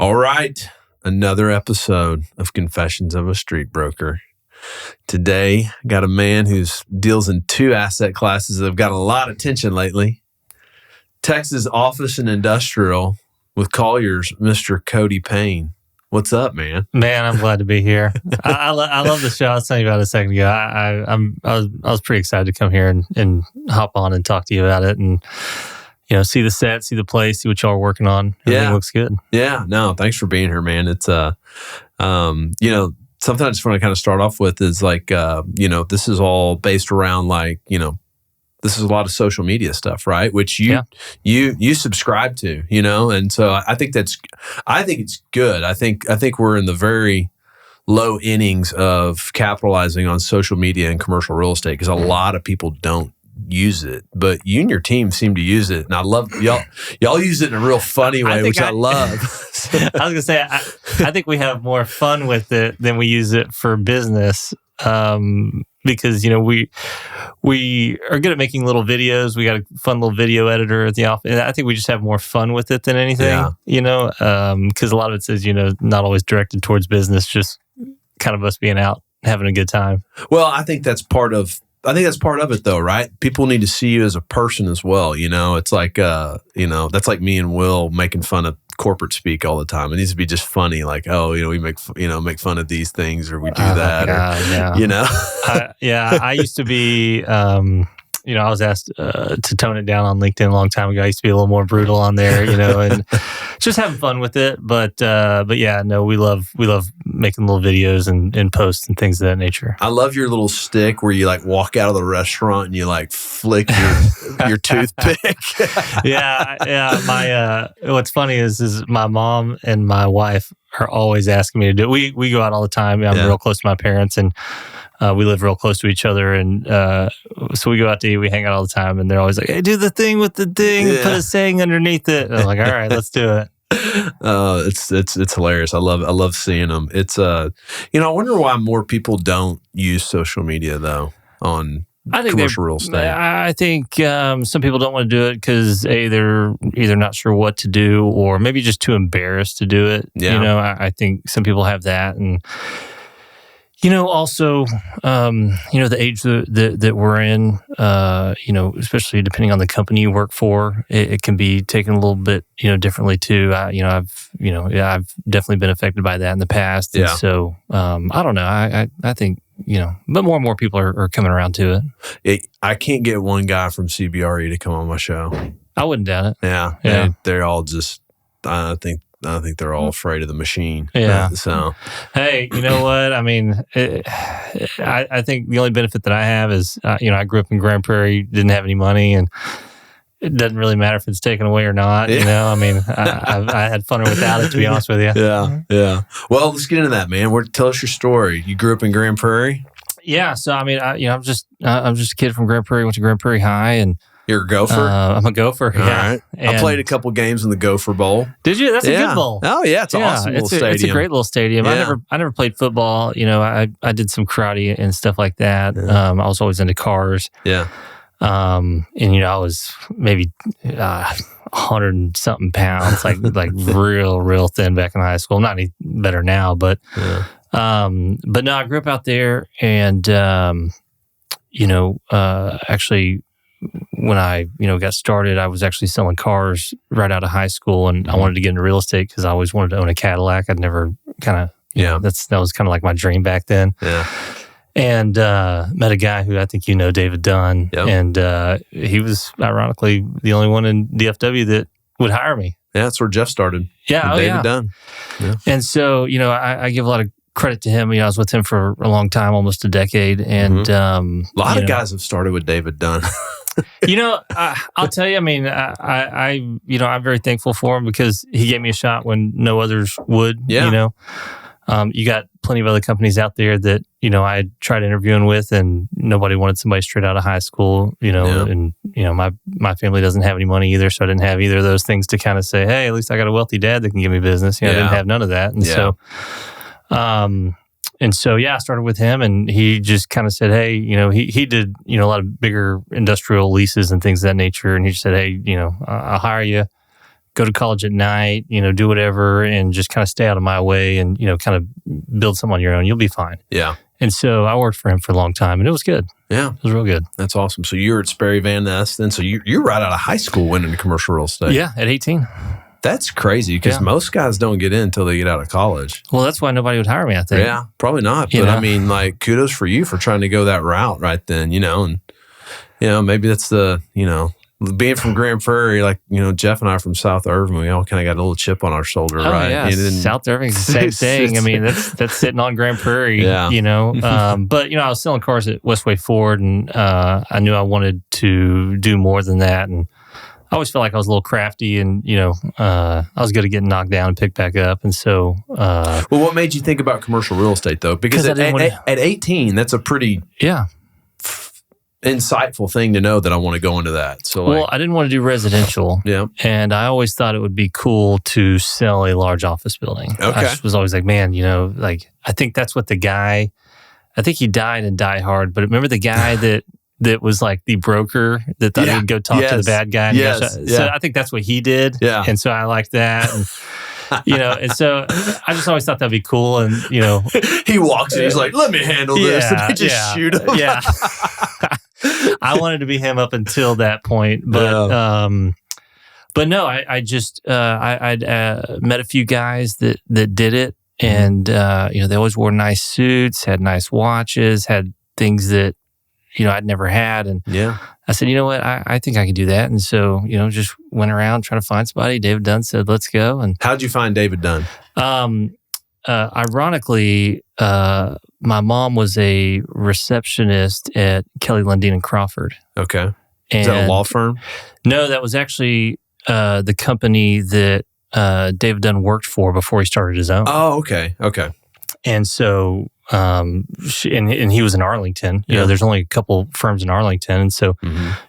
All right, another episode of Confessions of a Street Broker. Today, got a man who deals in two asset classes that have got a lot of attention lately. Texas office and industrial with Collier's Mr. Cody Payne. What's up, man? Man, I'm glad to be here. I love the show. I was telling you about it a second ago. I was pretty excited to come here and hop on and talk to you about it and see the set, see the place, see what y'all are working on. Everything looks good. Yeah, no, thanks for being here, man. It's something I just want to kind of start off with is like this is all based around this is a lot of social media stuff, right? Which you subscribe to, and so I think it's good. I think we're in the very low innings of capitalizing on social media and commercial real estate because a lot of people don't use it, but you and your team seem to use it, and I love y'all use it in a real funny way, which I love. I was gonna say I think we have more fun with it than we use it for business. Because we are good at making little videos. We got a fun little video editor at the office. And I think we just have more fun with it than anything. Because a lot of it says not always directed towards business, just kind of us being out having a good time. Well, I think that's part of it though, right? People need to see you as a person as well. It's like that's like me and Will making fun of corporate speak all the time. It needs to be just funny, like, we make fun of these things, or we do that, I used to be I was asked to tone it down on LinkedIn a long time ago. I used to be a little more brutal on there, and just having fun with it. But we love making little videos and posts and things of that nature. I love your little stick where you like walk out of the restaurant and you like flick your toothpick. My what's funny is my mom and my wife are always asking me to do it. We go out all the time. I'm real close to my parents, and we live real close to each other, and so we go out to eat. We hang out all the time, and they're always like, "Hey, do the thing with the thing and put a saying underneath it." And I'm like, "All right, let's do it." It's hilarious. I love seeing them. It's I wonder why more people don't use social media though on commercial real estate. I think some people don't want to do it because they're either not sure what to do or maybe just too embarrassed to do it. Yeah. I think some people have that, and also, the age that we're in, especially depending on the company you work for, it can be taken a little bit, differently too. I've definitely been affected by that in the past. And so, I don't know. I think, but more and more people are coming around to it. I can't get one guy from CBRE to come on my show. I wouldn't doubt it. Yeah. They're all just, I think they're all afraid of the machine. Yeah. So, hey, you know what? I mean, I think the only benefit that I have is, I grew up in Grand Prairie, didn't have any money, and it doesn't really matter if it's taken away or not. I mean, I had fun without it, to be honest with you. Yeah. Well, let's get into that, man. Tell us your story. You grew up in Grand Prairie? Yeah. So, I mean, I'm just a kid from Grand Prairie. Went to Grand Prairie High, and you're a Gopher? I'm a Gopher, All right. I played a couple games in the Gopher Bowl. Did you? That's a good bowl. Oh, yeah. It's an awesome little stadium. It's a great little stadium. Yeah. I never played football. I did some karate and stuff like that. Yeah. I was always into cars. Yeah. And, I was maybe 100 and something pounds, like real thin back in high school. Not any better now, but no, I grew up out there, and, actually, when I, got started, I was actually selling cars right out of high school, and I wanted to get into real estate because I always wanted to own a Cadillac. I'd never that was kind of like my dream back then. Yeah. And met a guy who I think David Dunn, and he was ironically the only one in DFW that would hire me. Yeah, that's where Jeff started. Yeah, David Dunn. Yeah. And so, I give a lot of credit to him. I was with him for a long time, almost a decade, and a lot of guys have started with David Dunn. I'll tell you. I mean, I'm very thankful for him because he gave me a shot when no others would. Yeah. You got plenty of other companies out there that I tried interviewing with, and nobody wanted somebody straight out of high school. And my family doesn't have any money either, so I didn't have either of those things to kind of say, hey, at least I got a wealthy dad that can give me business. I didn't have none of that, and so. I started with him, and he just kind of said, hey, he did, a lot of bigger industrial leases and things of that nature. And he just said, hey, I'll hire you go to college at night, do whatever, and just kind of stay out of my way and, kind of build something on your own. You'll be fine. Yeah. And so I worked for him for a long time, and it was good. Yeah. It was real good. That's awesome. So you were at Sperry Van Ness then. So you're right out of high school went into commercial real estate. Yeah, at 18. That's crazy because most guys don't get in until they get out of college. Well, that's why nobody would hire me, I think. Yeah, probably not. But I mean, like, kudos for you for trying to go that route right then, and, maybe that's the, being from Grand Prairie, like, Jeff and I are from South Irving, we all kind of got a little chip on our shoulder, right? Yeah, South Irving's the same thing. I mean, that's sitting on Grand Prairie, But, I was selling cars at Westway Ford, and I knew I wanted to do more than that. And I always felt like I was a little crafty, and, I was good at getting knocked down and picked back up. And so... well, what made you think about commercial real estate, though? Because at 18, that's a pretty... Yeah. Insightful thing to know that I want to go into that. So, well, I didn't want to do residential. Yeah. And I always thought it would be cool to sell a large office building. Okay. I just was always like, man, I think that's what I think he died in Die Hard, but remember the guy that was like the broker that thought he would go talk to the bad guy? So I think that's what he did. Yeah. And so I liked that. And, and so I just always thought that'd be cool. And, he walks in, he's like, let me handle this. And they just shoot him. Yeah. I wanted to be him up until that point, but no, I just I'd met a few guys that did it, and they always wore nice suits, had nice watches, had things that I'd never had, and I said, you know what, I think I can do that, and so just went around trying to find somebody. David Dunn said, let's go. And how'd you find David Dunn? Ironically, my mom was a receptionist at Kelly Lundeen and Crawford. Okay. Is that a law firm? No, that was actually the company that David Dunn worked for before he started his own. Oh, okay. Okay. And so, and he was in Arlington. There's only a couple firms in Arlington. And so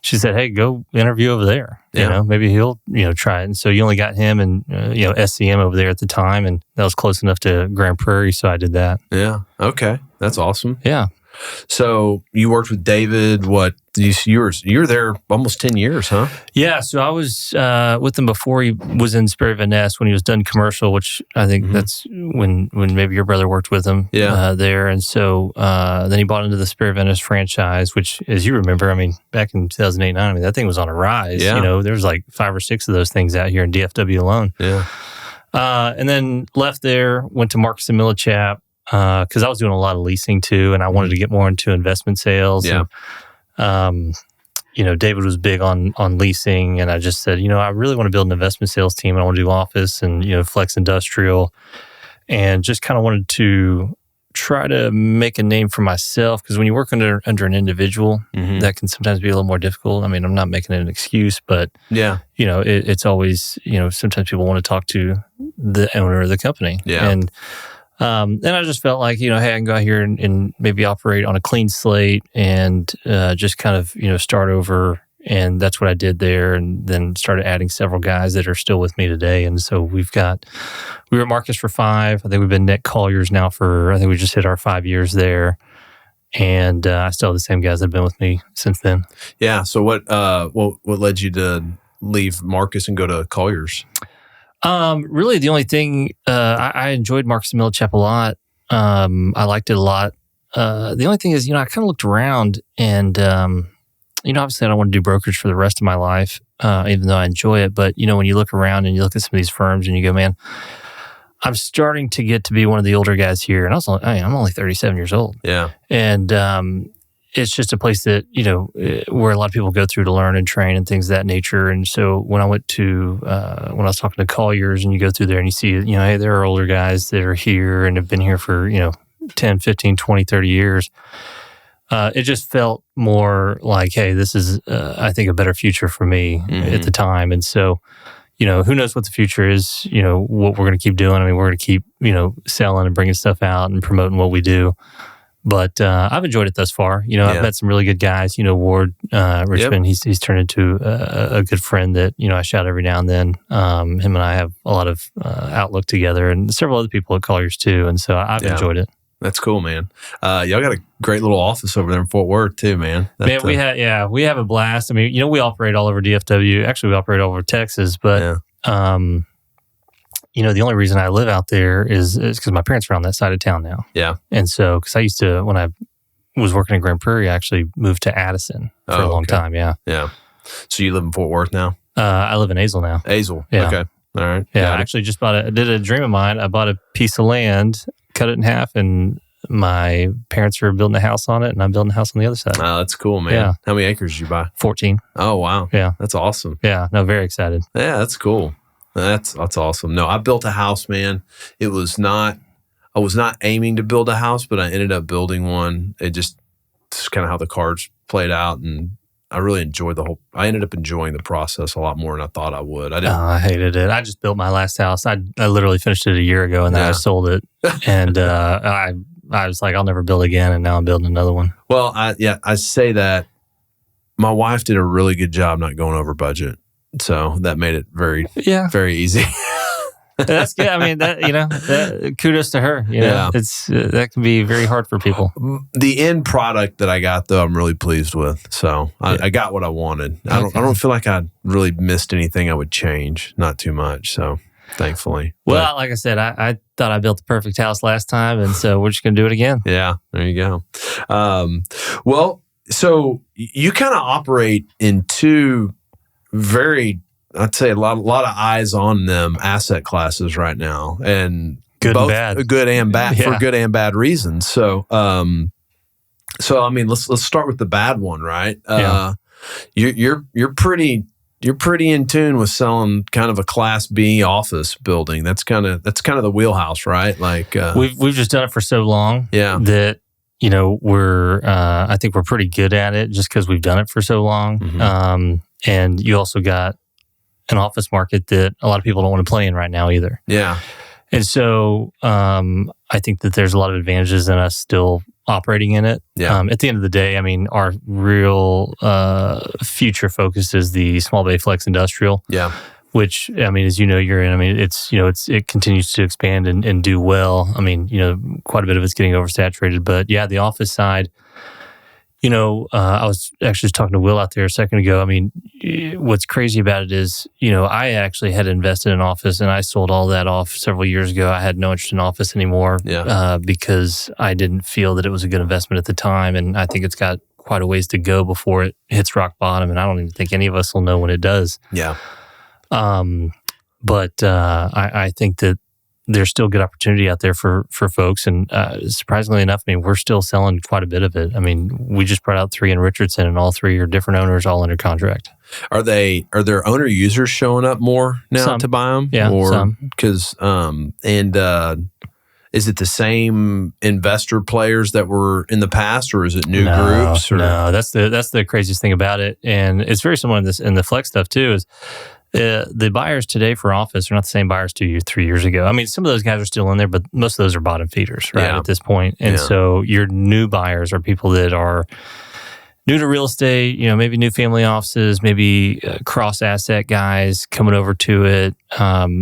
she said, hey, go interview over there. Maybe he'll, try it. And so you only got him and, SCM over there at the time. And that was close enough to Grand Prairie. So I did that. Yeah. Okay. That's awesome. Yeah. So you worked with David, you were there almost 10 years, huh? Yeah. So I was with him before he was in Sperry Van Ness when he was done commercial, which I think that's when maybe your brother worked with him there. And so then he bought into the Sperry Van Ness franchise, which, as you remember, I mean, back in 2008, 2009, that thing was on a rise. Yeah. There was like 5 or 6 of those things out here in DFW alone. Yeah. And then left there, went to Marcus and Millichap, because I was doing a lot of leasing too, and I wanted to get more into investment sales. Yeah. And, David was big on leasing, and I just said, I really want to build an investment sales team. I want to do office and, flex industrial, and just kind of wanted to try to make a name for myself, because when you work under an individual, that can sometimes be a little more difficult. I mean, I'm not making it an excuse, but it's always, sometimes people want to talk to the owner of the company. Yeah. And I just felt like, hey, I can go out here and maybe operate on a clean slate and just kind of, start over. And that's what I did there, and then started adding several guys that are still with me today. And so we were at Marcus for 5. I think we've been Net Colliers now I think we just hit our 5 years there. And I still have the same guys that have been with me since then. Yeah. So what led you to leave Marcus and go to Colliers? Really, the only thing, I enjoyed Marcus and Millichap a lot. I liked it a lot. The only thing is, I kind of looked around and, obviously I don't want to do brokerage for the rest of my life, even though I enjoy it. But, when you look around and you look at some of these firms and you go, man, I'm starting to get to be one of the older guys here. And I'm only 37 years old. Yeah. And, it's just a place that, where a lot of people go through to learn and train and things of that nature. And so when I went to, when I was talking to Colliers, and you go through there and you see, hey, there are older guys that are here and have been here for, 10, 15, 20, 30 years. It just felt more like, hey, this is, I think, a better future for me at the time. And so, who knows what the future is, what we're going to keep doing. I mean, we're going to keep, selling and bringing stuff out and promoting what we do. But I've enjoyed it thus far. I've met some really good guys. Ward Richmond, he's turned into a good friend that, I shout every now and then. Him and I have a lot of outlook together, and several other people at Colliers too. And so I've enjoyed it. That's cool, man. Y'all got a great little office over there in Fort Worth too, man. We have a blast. I mean, we operate all over DFW. Actually, we operate all over Texas, but the only reason I live out there is because my parents are on that side of town now. Yeah. And so, because I used to, when I was working in Grand Prairie, I actually moved to Addison for a long time. Yeah. Yeah. So you live in Fort Worth now? I live in Azle now. Azle. Yeah. Okay. All right. Yeah. I actually just did a dream of mine. I bought a piece of land, cut it in half, and my parents are building a house on it, and I'm building a house on the other side. Oh, that's cool, man. Yeah. How many acres did you buy? 14. Oh, wow. Yeah. That's awesome. Yeah. No, very excited. Yeah, that's cool. That's awesome. No, I built a house, man. I was not aiming to build a house, but I ended up building one. It's kind of how the cards played out, and I really enjoyed I ended up enjoying the process a lot more than I thought I would. I hated it. I just built my last house. I literally finished it a year ago, and then I sold it. And I was like, I'll never build again, and now I'm building another one. Well, I say that my wife did a really good job not going over budget. So that made it very easy. That's good. I mean, kudos to her. It's that can be very hard for people. The end product that I got, though, I'm really pleased with. So I got what I wanted. I don't feel like I really missed anything I would change. Not too much. So thankfully. Well, like I said, I thought I built the perfect house last time, and so we're just gonna do it again. Yeah, there you go. Well, so you kind of operate in two I'd say a lot of eyes on them asset classes right now, and good both and bad, good and bad for good and bad reasons. So, I mean, let's start with the bad one, right? You're pretty in tune with selling kind of a Class B office building. That's kind of the wheelhouse, right? Like we've just done it for so long, that I think we're pretty good at it just because we've done it for so long. Mm-hmm. And you also got an office market that a lot of people don't want to play in right now either. Yeah. And so I think that there's a lot of advantages in us still operating in it. Yeah. At the end of the day, I mean, our real future focus is the small bay flex industrial. Yeah. Which, I mean, as you know, you're in. I mean, it continues to expand and do well. I mean, quite a bit of it's getting oversaturated. But yeah, the office side, I was actually just talking to Will out there a second ago. I mean, what's crazy about it is, I actually had invested in office and I sold all that off several years ago. I had no interest in office anymore because I didn't feel that it was a good investment at the time. And I think it's got quite a ways to go before it hits rock bottom. And I don't even think any of us will know when it does. Yeah. But I think that there's still good opportunity out there for folks. And surprisingly enough, I mean, we're still selling quite a bit of it. I mean, we just brought out 3 in Richardson, and all 3 are different owners, all under contract. Are there owner users showing up more now to buy them? Yeah, some. Because is it the same investor players that were in the past, or is it new groups? Or? No, that's the craziest thing about it, and it's very similar in the flex stuff too. Is the buyers today for office are not the same buyers 3 years ago. I mean, some of those guys are still in there, but most of those are bottom feeders, right, at this point. And so your new buyers are people that are new to real estate, maybe new family offices, maybe cross-asset guys coming over to it.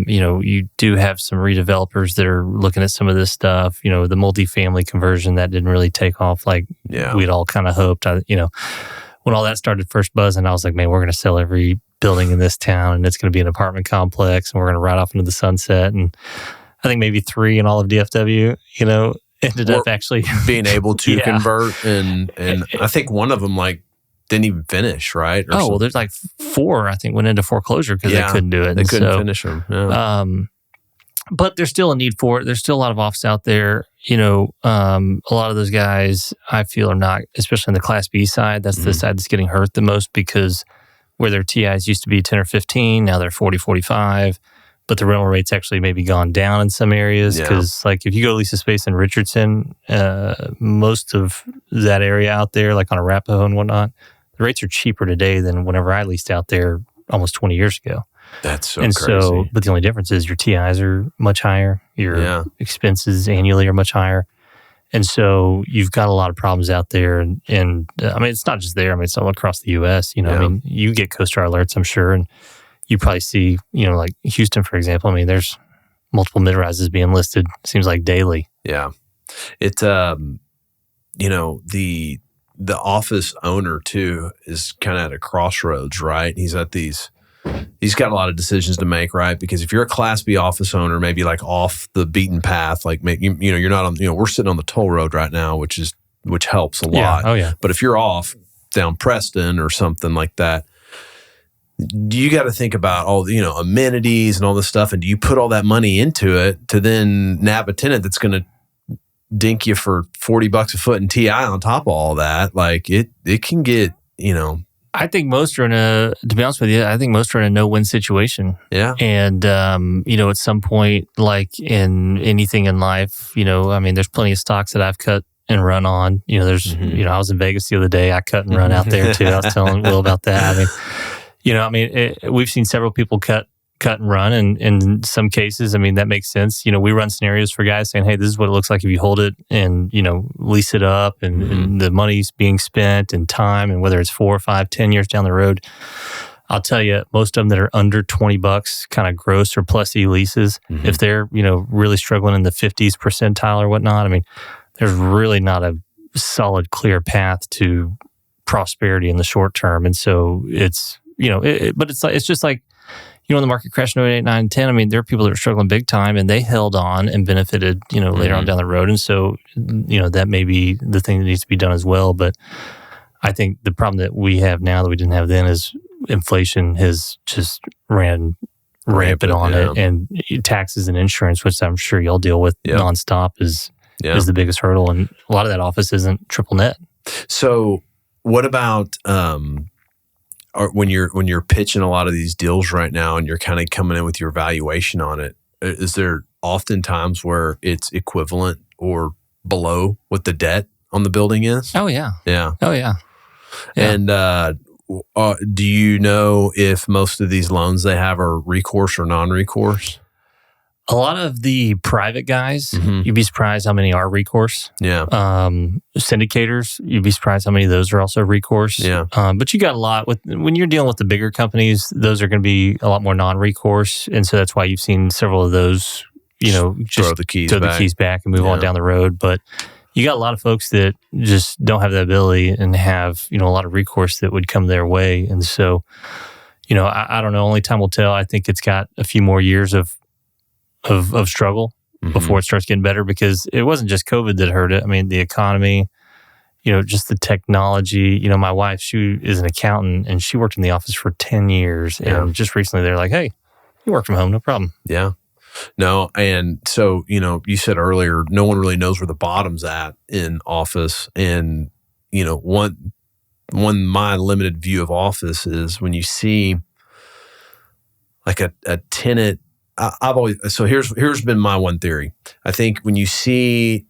You do have some redevelopers that are looking at some of this stuff. The multifamily conversion that didn't really take off like we'd all kind of hoped. When all that started first buzzing, I was like, man, we're going to sell every building in this town, and it's going to be an apartment complex, and we're going to ride off into the sunset. And I think maybe 3 in all of DFW, ended up actually being able to convert, and I think one of them didn't even finish, right? Well, there's 4 I think went into foreclosure because they couldn't do it. They couldn't finish them. Yeah. But there's still a need for it. There's still a lot of office out there. A lot of those guys I feel are not, especially on the Class B side. That's the side that's getting hurt the most, because where their TIs used to be 10 or 15, now they're 40, 45. But the rental rate's actually maybe gone down in some areas, because if you go lease a space in Richardson, most of that area out there, like on Arapahoe and whatnot, the rates are cheaper today than whenever I leased out there almost 20 years ago. That's so and crazy. So, but the only difference is your TIs are much higher, your expenses annually are much higher. And so you've got a lot of problems out there. And I mean, it's not just there. I mean, it's all across the U.S. I mean, you get CoStar alerts, I'm sure, and you probably see, like Houston, for example. I mean, there's multiple mid-rises being listed, seems like daily. Yeah. It's, the office owner, too, is kind of at a crossroads, right? He's at these he's got a lot of decisions to make, right? Because if you're a Class B office owner, maybe like off the beaten path, like you're not on, we're sitting on the toll road right now, which helps a lot. Oh yeah. But if you're off down Preston or something like that, you got to think about all the, amenities and all this stuff. And do you put all that money into it to then nab a tenant that's going to dink you for $40 a foot in TI on top of all that? Like it can get, I think most are to be honest with you, I think most are in a no-win situation. Yeah. And, at some point, like in anything in life, there's plenty of stocks that I've cut and run on. There's, I was in Vegas the other day. I cut and run out there too. I was telling Will about that. We've seen several people cut and run, and in some cases, that makes sense. We run scenarios for guys saying, hey, this is what it looks like if you hold it and, lease it up and the money's being spent and time, and whether it's 4 or 5, 10 years down the road. I'll tell you, most of them that are under $20 kind of gross or plus E leases, if they're, really struggling in the 50s percentile or whatnot, there's really not a solid, clear path to prosperity in the short term. And so it's, but it's just like, when the market crashed in 08, 9, 10, there are people that are struggling big time, and they held on and benefited, later on down the road. And so, that may be the thing that needs to be done as well. But I think the problem that we have now that we didn't have then is inflation has just ran rampant on it, and taxes and insurance, which I'm sure y'all deal with nonstop, is the biggest hurdle. And a lot of that office isn't triple net. So what about, when you're pitching a lot of these deals right now and you're kind of coming in with your valuation on it, is there often times where it's equivalent or below what the debt on the building is? Oh, yeah. Yeah. Oh, yeah. And do you know if most of these loans they have are recourse or non-recourse? A lot of the private guys, you'd be surprised how many are recourse. Yeah. Syndicators, you'd be surprised how many of those are also recourse. Yeah. But you got a lot when you're dealing with the bigger companies, those are going to be a lot more non-recourse. And so that's why you've seen several of those, just throw the keys back and move on down the road. But you got a lot of folks that just don't have that ability and have, a lot of recourse that would come their way. And so, I don't know, only time will tell. I think it's got a few more years of struggle before it starts getting better, because it wasn't just COVID that hurt it. The economy, just the technology. My wife, she is an accountant, and she worked in the office for 10 years. And just recently they're like, hey, you work from home, no problem. Yeah. No. And so, you said earlier, no one really knows where the bottom's at in office. And, one my limited view of office is when you see like a tenant. Here's been my one theory. I think when you see,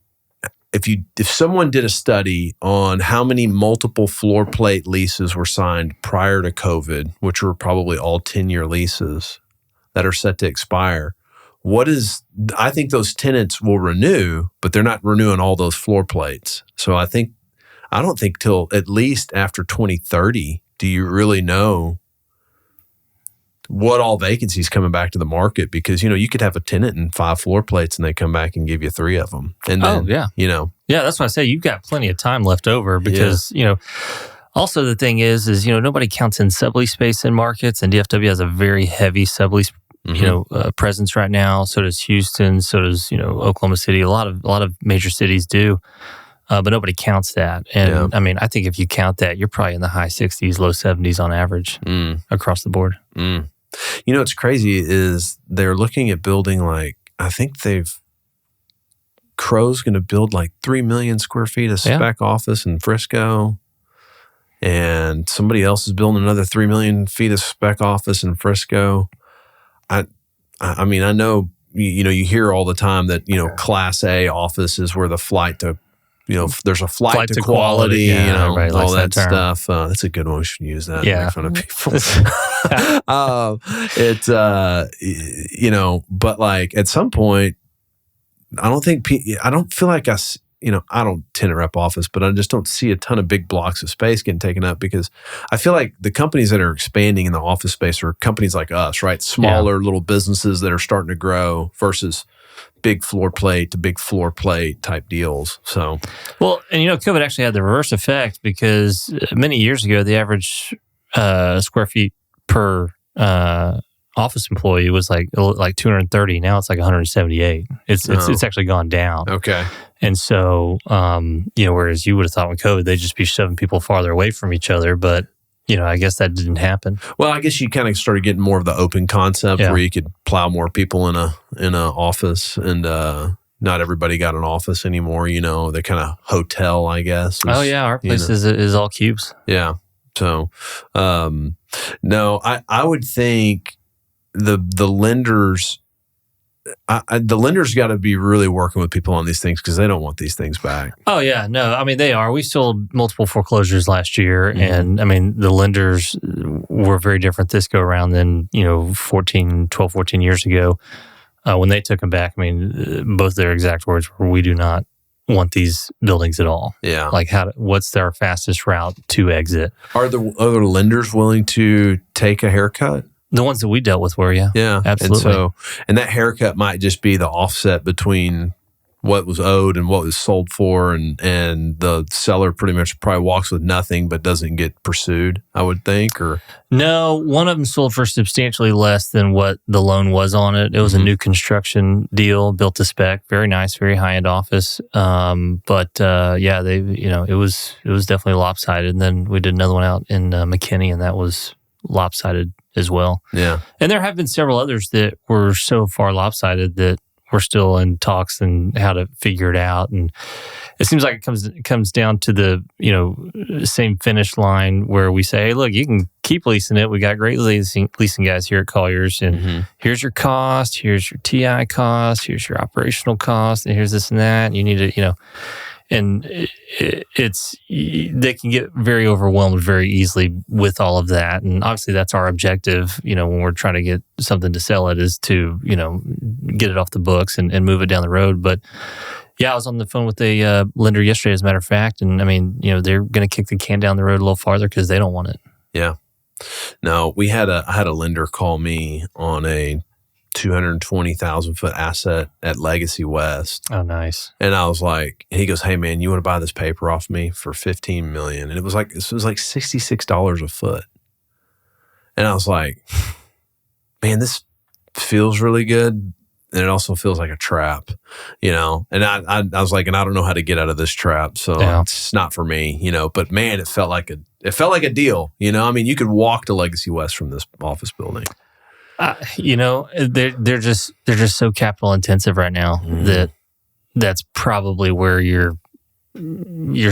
if someone did a study on how many multiple floor plate leases were signed prior to COVID, which were probably all 10-year leases that are set to expire, I think those tenants will renew, but they're not renewing all those floor plates. So I don't think till at least after 2030 do you really know what all vacancies coming back to the market, because, you could have a tenant in 5 floor plates and they come back and give you 3 of them. And then, yeah, that's why I say you've got plenty of time left over, because, also the thing is, nobody counts in sublease space in markets, and DFW has a very heavy sublease, presence right now. So does Houston, so does, Oklahoma City. A lot of major cities do. But nobody counts that. And I think if you count that, you're probably in the high 60s, low 70s on average across the board. What's crazy is they're looking at building I think Crow's going to build 3 million square feet of spec office in Frisco. And somebody else is building another 3 million feet of spec office in Frisco. I know, you hear all the time that, Class A office is where the flight to, there's a flight to quality, all that stuff. That's a good one. We should use that to make fun of people. But at some point, I don't feel like I don't tenant rep office, but I just don't see a ton of big blocks of space getting taken up, because I feel like the companies that are expanding in the office space are companies like us, right? Smaller little businesses that are starting to grow versus big floor plate to big floor plate type deals. So, well, and COVID actually had the reverse effect, because many years ago, the average square feet per office employee was like 230. Now it's like 178. It's actually gone down. Okay. And so, whereas you would have thought with COVID, they'd just be shoving people farther away from each other. But, I guess that didn't happen. Well, I guess you kind of started getting more of the open concept where you could plow more people in a office, and not everybody got an office anymore. The kind of hotel, I guess. Our place is all cubes. Yeah. So, no, I would think the lenders. The lenders got to be really working with people on these things because they don't want these things back. Oh, yeah. No, I mean, they are. We sold multiple foreclosures last year. And I mean, the lenders were very different this go around than, 12, 14 years ago. When they took them back, I mean, both their exact words were, we do not want these buildings at all. Yeah. Like, what's their fastest route to exit? Are the other lenders willing to take a haircut? The ones that we dealt with were, yeah. Yeah. Absolutely. And that haircut might just be the offset between what was owed and what was sold for, and the seller pretty much probably walks with nothing but doesn't get pursued, I would think. Or no, one of them sold for substantially less than what the loan was on it. It was a new construction deal, built to spec, very nice, very high-end office. But they, it was definitely lopsided. And then we did another one out in McKinney, and that was lopsided as well. Yeah. And there have been several others that were so far lopsided that we're still in talks and how to figure it out. And it seems like it comes down to the, same finish line where we say, hey, look, you can keep leasing it. We got great leasing guys here at Colliers, and here's your cost, here's your TI cost, here's your operational cost, and here's this and that. And you need to, and they can get very overwhelmed very easily with all of that. And obviously that's our objective, when we're trying to get something to sell it, is to, get it off the books and move it down the road. But yeah, I was on the phone with a lender yesterday, as a matter of fact. And I mean, they're going to kick the can down the road a little farther because they don't want it. Yeah. No, I had a lender call me on a 220,000 foot asset at Legacy West. Oh, nice. And I was like, he goes, hey man, you want to buy this paper off me for $15 million? And it was like $66 a foot. And I was like, man, this feels really good. And it also feels like a trap, and I was like, and I don't know how to get out of this trap. So it's not for me, but man, it felt like a deal, I mean, you could walk to Legacy West from this office building. They're just so capital intensive right now that's probably where your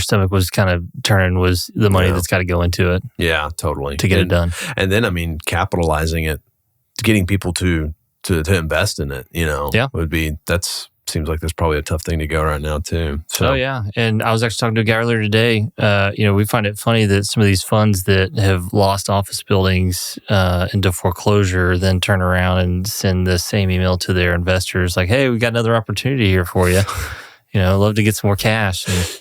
stomach was kind of turning, was the money that's got to go into it. Yeah, totally. To get it done. And then, I mean, capitalizing it, getting people to invest in it, seems like that's probably a tough thing to go right now too. So. Oh yeah. And I was actually talking to a guy earlier today. We find it funny that some of these funds that have lost office buildings into foreclosure then turn around and send the same email to their investors like, hey, we got another opportunity here for you. Love to get some more cash. And,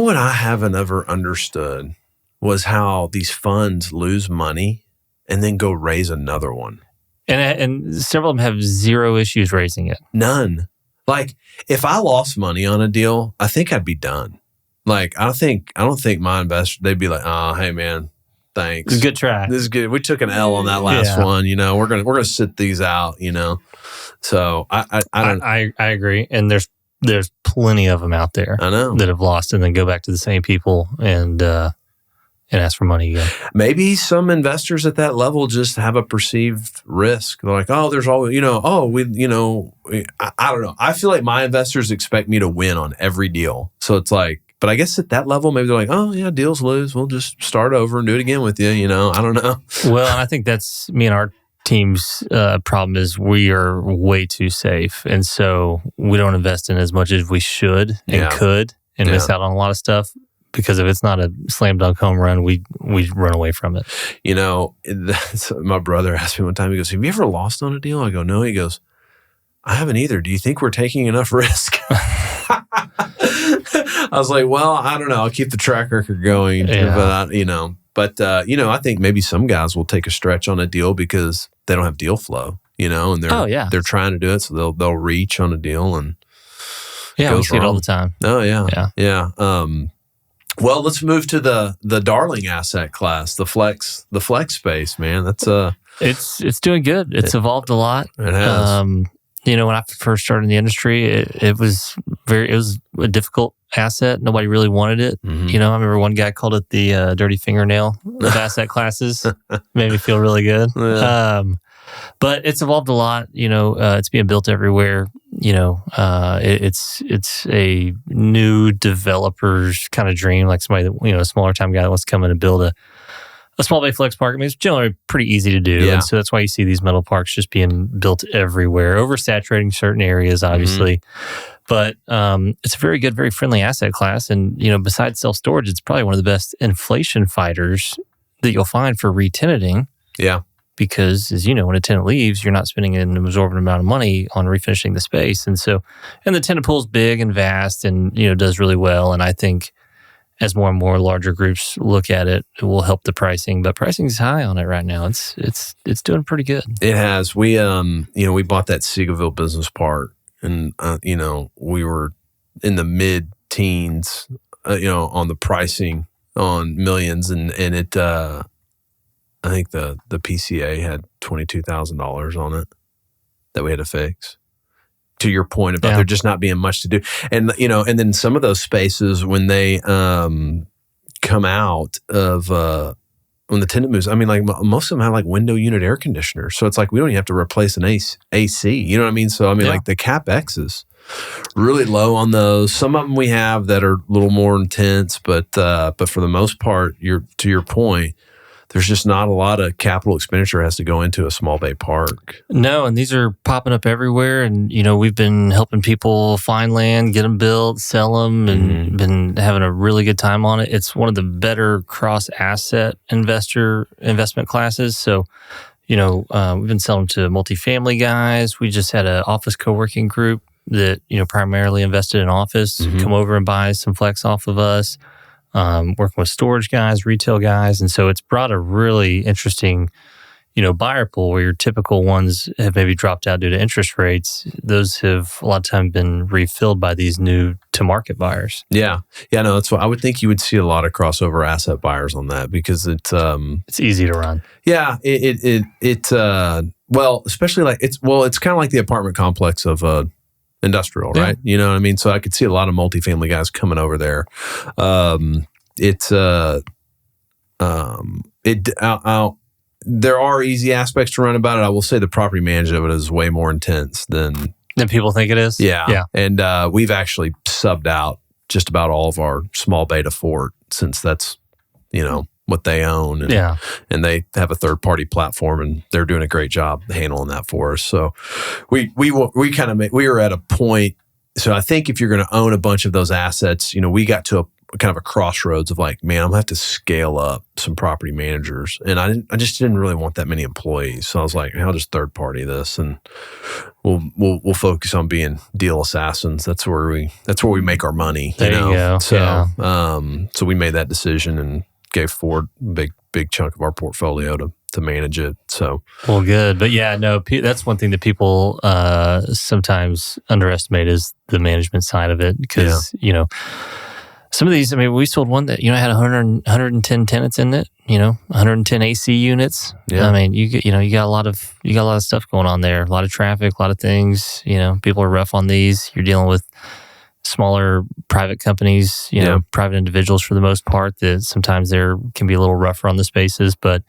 what I haven't ever understood was how these funds lose money and then go raise another one. And several of them have zero issues raising it. None. Like, if I lost money on a deal, I think I'd be done. Like, I don't think my investors, they'd be like, oh, hey man, thanks. Good try. This is good. We took an L on that last one. We're gonna sit these out. So I agree. And there's plenty of them out there. I know, that have lost and then go back to the same people and ask for money again. Maybe some investors at that level just have a perceived risk. They're like, oh, there's always, I don't know. I feel like my investors expect me to win on every deal. So it's like, but I guess at that level, maybe they're like, oh yeah, deals lose. We'll just start over and do it again with you. I don't know. Well, and I think that's me and our team's problem is we are way too safe. And so we don't invest in as much as we should and could and miss out on a lot of stuff. Because if it's not a slam dunk home run, we run away from it. My brother asked me one time, he goes, have you ever lost on a deal? I go, no. He goes, I haven't either. Do you think we're taking enough risk? I was like, well, I don't know. I'll keep the track record going. Yeah. But I think maybe some guys will take a stretch on a deal because they don't have deal flow, and they're trying to do it. So they'll reach on a deal and we see it all the time. Oh yeah. Yeah. Well, let's move to the darling asset class, the flex space, man. That's It's doing good. It's evolved a lot. It has. When I first started in the industry, it was a difficult asset. Nobody really wanted it. Mm-hmm. I remember one guy called it the dirty fingernail of asset classes. Made me feel really good. Yeah. But it's evolved a lot. It's being built everywhere. It's a new developer's kind of dream, like somebody that, a smaller time guy that wants to come in and build a small bay flex park. I mean, it's generally pretty easy to do. Yeah. And so that's why you see these metal parks just being built everywhere, oversaturating certain areas, obviously. But it's a very good, very friendly asset class. And, besides self-storage, it's probably one of the best inflation fighters that you'll find for re-tenanting. Yeah. Because, as you know, when a tenant leaves, you're not spending an absorbent amount of money on refinishing the space. And the tenant pool is big and vast and, does really well. And I think as more and more larger groups look at it, it will help the pricing. But pricing is high on it right now. It's doing pretty good. It has. We we bought that Seagoville Business Park, and we were in the mid-teens, on the pricing on millions, and it. I think the PCA had $22,000 on it that we had to fix. To your point about there just not being much to do. And, and then some of those spaces when they come out of, when the tenant moves, I mean, like most of them have like window unit air conditioners. So it's like we don't even have to replace an AC. You know what I mean? So, I mean, like the CapEx is really low on those. Some of them we have that are a little more intense, but for the most part, to your point, there's just not a lot of capital expenditure has to go into a small bay park. No, and these are popping up everywhere. And, we've been helping people find land, get them built, sell them, and been having a really good time on it. It's one of the better cross-asset investment classes. So, we've been selling to multifamily guys. We just had an office co-working group that, primarily invested in office, come over and buy some flex off of us. Working with storage guys, retail guys. And so it's brought a really interesting, buyer pool where your typical ones have maybe dropped out due to interest rates. Those have a lot of time been refilled by these new to market buyers. Yeah. Yeah, no, that's what I would think you would see a lot of crossover asset buyers on that because it's easy to run. Yeah. Especially like it's kind of like the apartment complex of, industrial, right? You know what I mean? So I could see a lot of multifamily guys coming over there. There are easy aspects to run about it. I will say the property management of it is way more intense than people think it is. Yeah. And we've actually subbed out just about all of our small beta fort since that's, what they own. And they have a third party platform and they're doing a great job handling that for us. So we were at a point. So I think if you're going to own a bunch of those assets, we got to a kind of a crossroads of like, man, I'm gonna have to scale up some property managers. And I just didn't really want that many employees. So I was like, I'll just third party this and we'll focus on being deal assassins. That's where we make our money. There you go. So so we made that decision and gave Ford a big chunk of our portfolio to manage it. So well, good. But that's one thing that people sometimes underestimate is the management side of it because some of these, we sold one that had 110 tenants in it. 110 AC units. Yeah. You got a lot of stuff going on there. A lot of traffic, a lot of things. People are rough on these. You're dealing with smaller private companies, private individuals for the most part, that sometimes there can be a little rougher on the spaces. But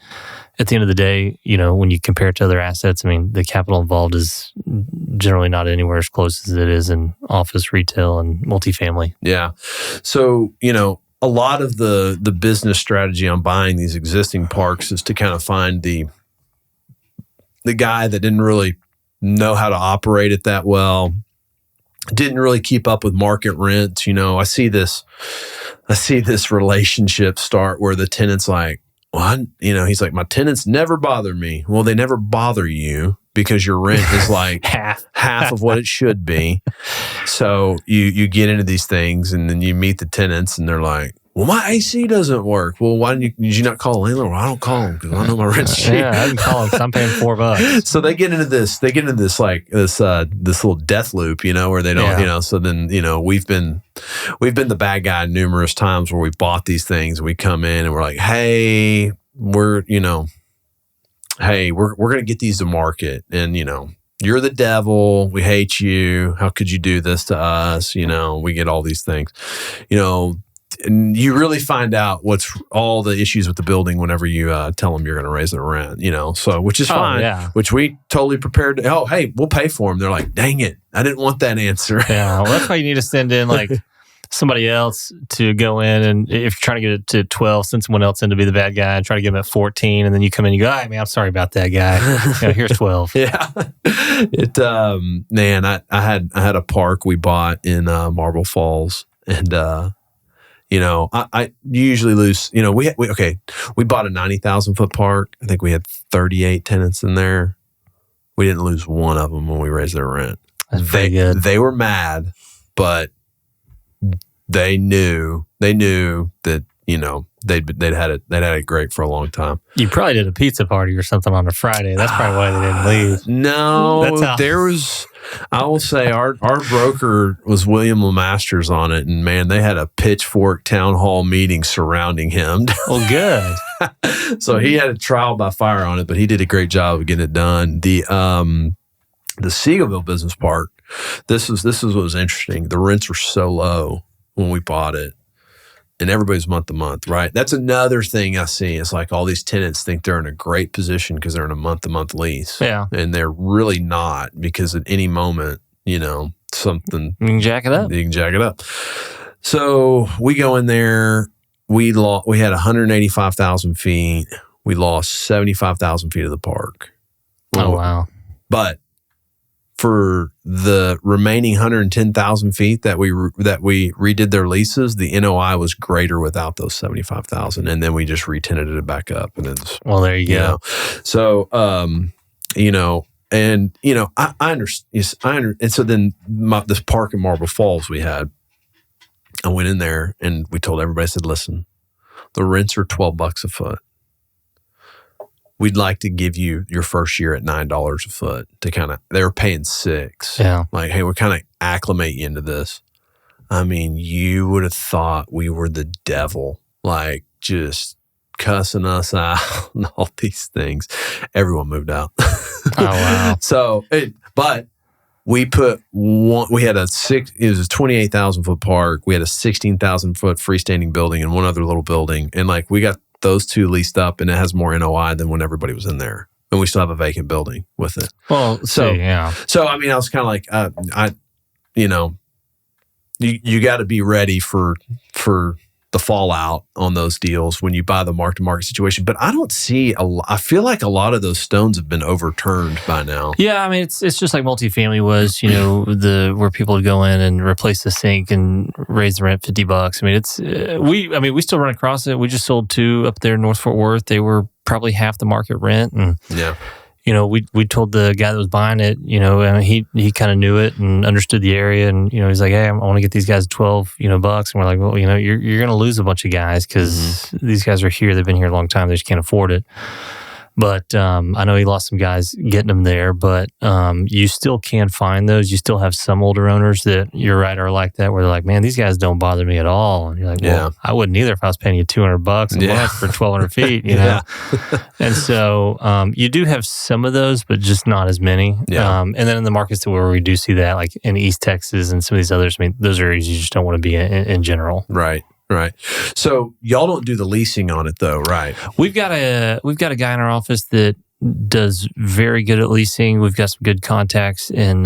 at the end of the day, when you compare it to other assets, the capital involved is generally not anywhere as close as it is in office, retail, and multifamily. Yeah. So, a lot of the business strategy on buying these existing parks is to kind of find the guy that didn't really know how to operate it that well, didn't really keep up with market rents. I see this relationship start where the tenant's like, well, he's like, my tenants never bother me. Well, they never bother you because your rent is like half of what it should be. So you get into these things and then you meet the tenants and they're like, well, my AC doesn't work. Well, did you not call the landlord? Well, I don't call him because I know my rent's cheap. Yeah, I didn't call him because I'm paying $4. So they get into this this little death loop, where they don't, so then, we've been the bad guy numerous times where we bought these things and we come in and we're like, hey, we're hey, we're going to get these to market. And, you're the devil. We hate you. How could you do this to us? We get all these things, and you really find out what's all the issues with the building whenever you tell them you're going to raise their rent, so which is fine, which we totally prepared to, hey, we'll pay for them. They're like, dang it, I didn't want that answer. Yeah, well, that's why you need to send in like somebody else to go in, and if you're trying to get it to 12, send someone else in to be the bad guy and try to get them at 14, and then you come in and you go, all right, man, I'm sorry about that guy. Here's 12. Yeah. Man, I had a park we bought in Marble Falls, and I usually lose, we bought a 90,000 foot park. I think we had 38 tenants in there. We didn't lose one of them when we raised their rent. That's pretty good. They were mad, but they knew that, they'd had it great for a long time. You probably did a pizza party or something on a Friday. That's probably why they didn't leave. No, there was, I will say our broker was William LeMasters on it, and man, they had a pitchfork town hall meeting surrounding him. Well, good. So he had a trial by fire on it, but he did a great job of getting it done. The Seagoville Business Park, this is what was interesting. The rents were so low when we bought it, and everybody's month to month, right? That's another thing I see. It's like all these tenants think they're in a great position because they're in a month-to-month lease. Yeah. And they're really not, because at any moment, something... You can jack it up. You can jack it up. So we go in there. We had 185,000 feet. We lost 75,000 feet of the park. Oh, wow. But for the remaining 110,000 feet that we redid their leases, the NOI was greater without those 75,000, and then we just re-tenanted it back up. And it's, well, there you go. So, I understand. And so then this park in Marble Falls we had, I went in there and we told everybody, I said, listen, the rents are $12 a foot. We'd like to give you your first year at $9 a foot to they were paying $6. Yeah. Like, hey, we're kind of acclimate you into this. I mean, you would have thought we were the devil, like just cussing us out and all these things. Everyone moved out. Oh, wow. But we had it was a 28,000 foot park. We had a 16,000 foot freestanding building and one other little building. And like, we got those two leased up, and it has more NOI than when everybody was in there. And we still have a vacant building with it. Well, yeah. So, I mean, I was kind of like, you got to be ready for the fallout on those deals when you buy the mark-to-market situation. But I don't see I feel like a lot of those stones have been overturned by now. Yeah, I mean, it's just like multifamily was, where people would go in and replace the sink and raise the rent $50. I mean, we still run across it. We just sold 2 up there in North Fort Worth. They were probably half the market rent. And yeah. We told the guy that was buying it, and he kind of knew it and understood the area, and he's like, hey, I want to get these guys $12, bucks, and we're like, well, you're going to lose a bunch of guys because these guys are here, they've been here a long time, they just can't afford it. But I know he lost some guys getting them there, but you still can find those. You still have some older owners that, you're right, are like that, where they're like, man, these guys don't bother me at all. And you're like, well, I wouldn't either if I was paying you $200 a month for 1,200 feet, And so you do have some of those, but just not as many. Yeah. And then in the markets where we do see that, like in East Texas and some of these others, I mean, those areas you just don't want to be in general. Right. Right. So y'all don't do the leasing on it though, right? We've got a guy in our office that does very good at leasing. We've got some good contacts in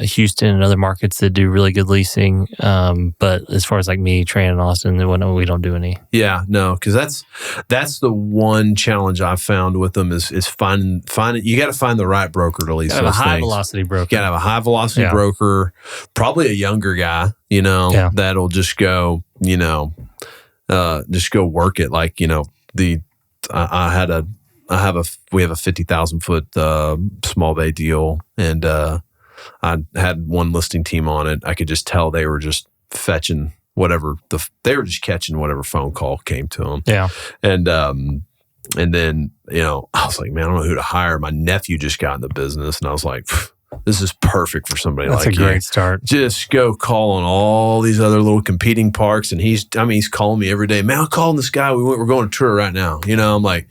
Houston and other markets that do really good leasing. But as far as like me, Trey, and Austin, we don't do any. Yeah, no, because that's the one challenge I've found with them is finding. You got to find the right broker to lease those things. A high velocity broker. You got to have a high velocity broker, probably a younger guy. That'll just go. Just go work it. Like we have a 50,000 foot small bay deal, and I had one listing team on it. I could just tell they were just fetching whatever they were just catching whatever phone call came to them. Yeah, and then I was like, man, I don't know who to hire. My nephew just got in the business, and I was like, this is perfect for somebody like you. That's a great start. Just go call on all these other little competing parks. And he's calling me every day. Man, I'm calling this guy. We're going on tour right now. I'm like,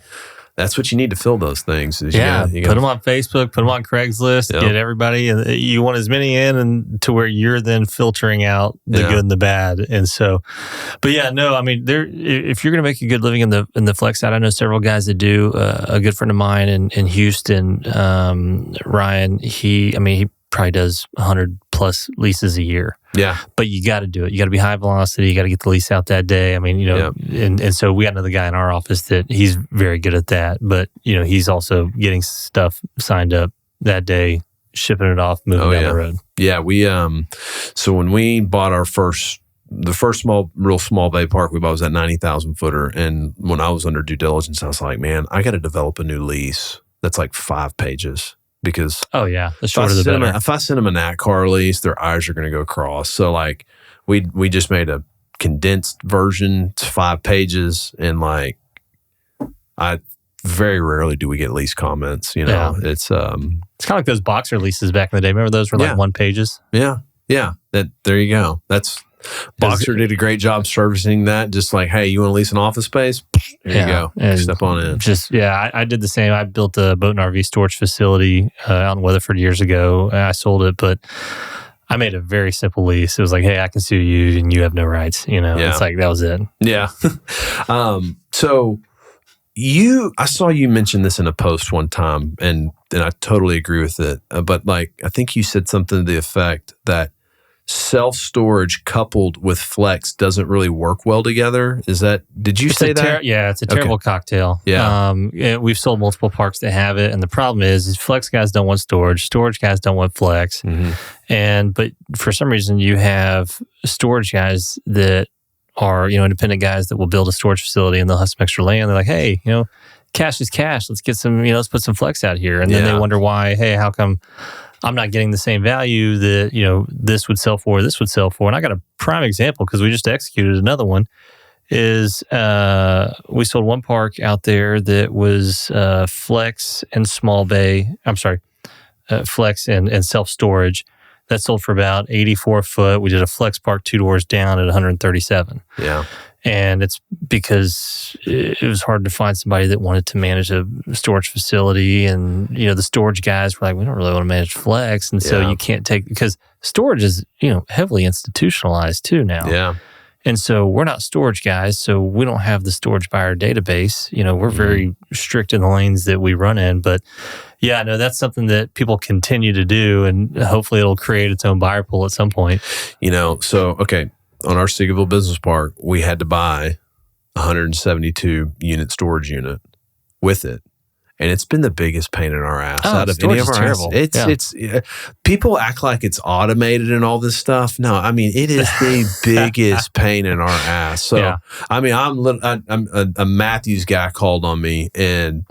that's what you need to fill those things. Is you put them on Facebook, put them on Craigslist, get everybody, and you want as many in, and to where you're then filtering out the good and the bad. And so, but I mean, if you're going to make a good living in the flex side, I know several guys that do. A good friend of mine in Houston, Ryan, he probably does 100 plus leases a year. Yeah. But you got to do it. You got to be high velocity. You got to get the lease out that day. I mean, and so we got another guy in our office that he's very good at that. But, he's also getting stuff signed up that day, shipping it off, moving down the road. Yeah. We, so when we bought the first real small bay park we bought was that 90,000 footer. And when I was under due diligence, I was like, man, I got to develop a new lease that's like 5 pages. Because the shorter the better. If I send them a NACAR lease, their eyes are going to go cross. So like we just made a condensed version. It's 5 pages, and like I very rarely do we get lease comments. It's kind of like those boxer leases back in the day. Remember those were like 1 pages? Yeah. There you go. That's Boxer did a great job servicing that. Just like, hey, you want to lease an office space? There you go. And step on in. I did the same. I built a boat and RV storage facility out in Weatherford years ago. I sold it, but I made a very simple lease. It was like, hey, I can sue you and you have no rights. It's like, that was it. Yeah. So I saw you mention this in a post one time, and I totally agree with it. But like, I think you said something to the effect that self-storage coupled with flex doesn't really work well together. Did you say that? It's a terrible cocktail. Yeah. We've sold multiple parks that have it. And the problem is flex guys don't want storage guys don't want flex. Mm-hmm. But for some reason you have storage guys that are, independent guys that will build a storage facility and they'll have some extra land. They're like, hey, cash is cash. Let's get some, let's put some flex out here. And then they wonder why, hey, how come I'm not getting the same value that, this would sell for, this would sell for. And I got a prime example because we just executed another one is we sold one park out there that was flex and small bay. I'm sorry, flex and self-storage. That sold for about 84 foot. We did a flex park 2 doors down at 137. Yeah. And it's because it was hard to find somebody that wanted to manage a storage facility. And, the storage guys were like, we don't really want to manage flex. And so you can't because storage is, heavily institutionalized too now. Yeah. And so we're not storage guys. So we don't have the storage buyer database. We're very strict in the lanes that we run in. But that's something that people continue to do. And hopefully it'll create its own buyer pool at some point. On our Seagoville Business Park, we had to buy a 172 unit storage unit with it. And it's been the biggest pain in our ass out of any of our assets. People act like it's automated and all this stuff. No, I mean, it is the biggest pain in our ass. So, I mean, I'm a Matthews guy called on me, and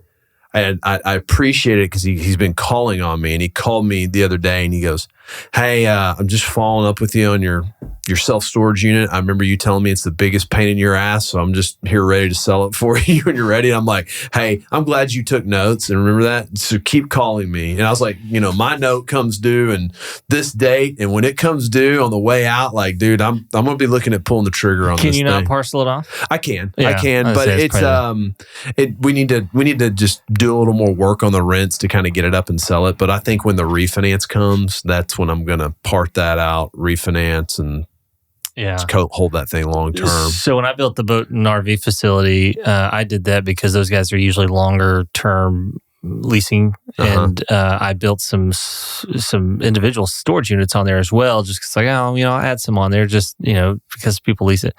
I appreciate it because he's been calling on me. And he called me the other day and he goes, hey, I'm just following up with you on your self-storage unit. I remember you telling me it's the biggest pain in your ass, so I'm just here ready to sell it for you when you're ready. And I'm like, hey, I'm glad you took notes and remember that. So keep calling me. And I was like, my note comes due and this date, and when it comes due on the way out, like, dude, I'm going to be looking at pulling the trigger on this thing. Can you not parcel it off? I can, but we need to just do a little more work on the rents to kind of get it up and sell it. But I think when the refinance comes, that's when I'm going to part that out, refinance, and hold that thing long term. So when I built the boat and RV facility, I did that because those guys are usually longer term leasing, and I built some individual storage units on there as well. Just because, I'll add some on there, just because people lease it.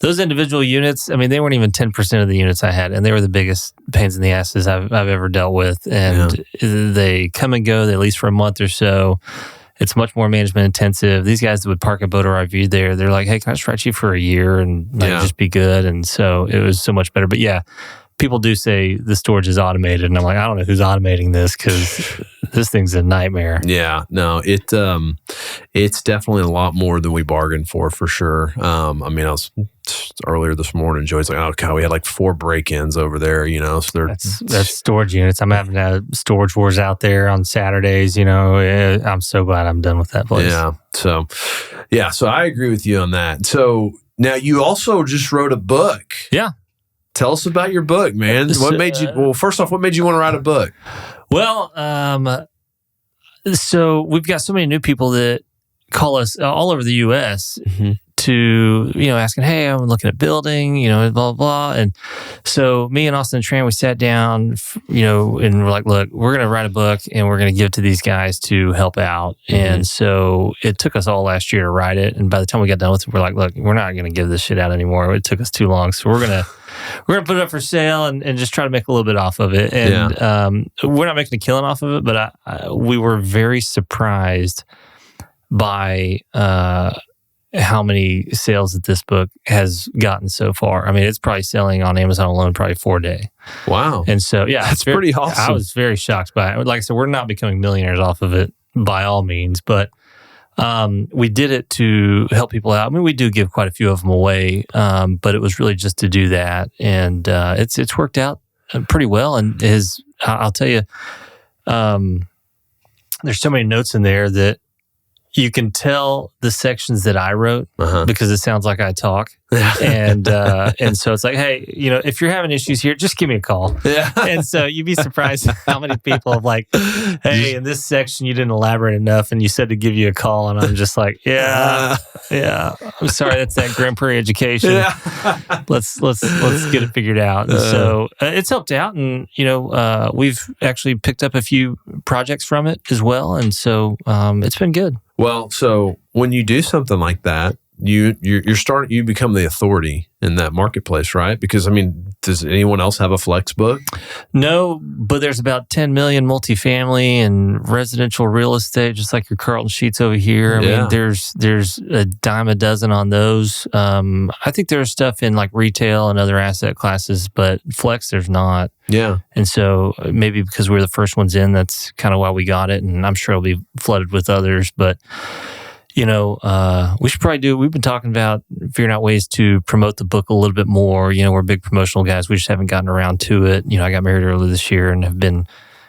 Those individual units, I mean, they weren't even 10% of the units I had, and they were the biggest pains in the asses I've ever dealt with. And they come and go. They lease for a month or so. It's much more management intensive. These guys that would park a boat or RV there, they're like, hey, can I just write you for a year and just be good? And so it was so much better. But people do say the storage is automated. And I'm like, I don't know who's automating this because this thing's a nightmare. Yeah, no, it's definitely a lot more than we bargained for sure. I mean, I was earlier this morning, Joey's like, oh, God, we had like 4 break-ins over there, so that's storage units. I'm having storage wars out there on Saturdays, I'm so glad I'm done with that place. So I agree with you on that. So now you also just wrote a book. Yeah. Tell us about your book, man. What made you? Well, first off, what made you want to write a book? Well, so we've got so many new people that call us all over the U.S. to, asking, hey, I'm looking at building, blah, blah, blah. And so me and Austin and Tran, we sat down, and we're like, look, we're going to write a book and we're going to give it to these guys to help out. And so it took us all last year to write it. And by the time we got done with it, we're like, look, we're not going to give this shit out anymore. It took us too long. So we're going to put it up for sale and just try to make a little bit off of it. And we're not making a killing off of it, but we were very surprised by how many sales that this book has gotten so far. I mean, it's probably selling on Amazon alone probably 4 a day. Wow. And so, that's pretty awesome. I was very shocked by it. Like I said, we're not becoming millionaires off of it by all means, but we did it to help people out. I mean, we do give quite a few of them away, but it was really just to do that. And it's worked out pretty well. And I'll tell you, there's so many notes in there that you can tell the sections that I wrote because it sounds like I talk. And so it's like, hey, if you're having issues here, just give me a call. Yeah. And so you'd be surprised how many people have like, hey, in this section you didn't elaborate enough and you said to give you a call. And I'm just like, yeah. I'm sorry, that's that Grand Prairie education. Yeah. Let's get it figured out. And so it's helped out. And, we've actually picked up a few projects from it as well. And so it's been good. Well, so when you do something like that, you become the authority in that marketplace, right? Because, I mean, does anyone else have a flex book? No, but there's about 10 million multifamily and residential real estate, just like your Carlton Sheets over here. I mean, there's a dime a dozen on those. I think there's stuff in like retail and other asset classes, but flex, there's not. Yeah. And so maybe because we're the first ones in, that's kind of why we got it. And I'm sure it'll be flooded with others, but we should probably we've been talking about figuring out ways to promote the book a little bit more. We're big promotional guys. We just haven't gotten around to it. I got married earlier this year and have been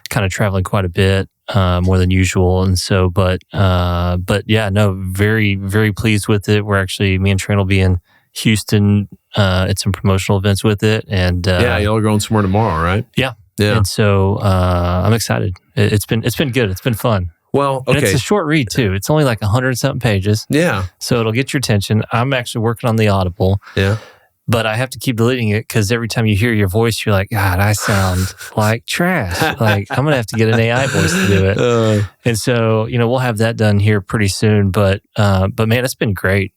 kind of traveling quite a bit, more than usual. And so, but yeah, no, very, very pleased with it. We're actually, me and Tran will be in Houston, at some promotional events with it. And, y'all are going somewhere tomorrow, right? Yeah. Yeah. And so, I'm excited. It's been good. It's been fun. Well, okay. And it's a short read too. It's only like 100-something pages. Yeah. So it'll get your attention. I'm actually working on the Audible. Yeah. But I have to keep deleting it because every time you hear your voice, you're like, God, I sound like trash. Like, I'm going to have to get an AI voice to do it. And so, we'll have that done here pretty soon. But man, it's been great.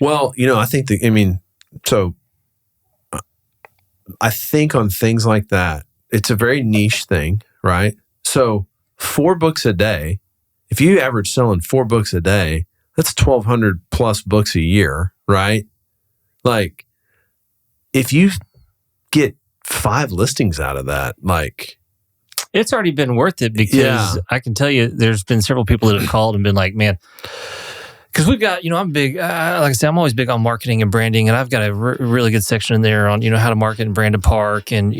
Well, I think I think on things like that, it's a very niche thing, right? So 4 books a day, if you average selling 4 books a day, that's 1,200 plus books a year, right? Like, if you get 5 listings out of that, like, it's already been worth it because I can tell you there's been several people that have called and been like, man, because we've got, I'm big, like I said, I'm always big on marketing and branding, and I've got a really good section in there on, how to market and brand a park and,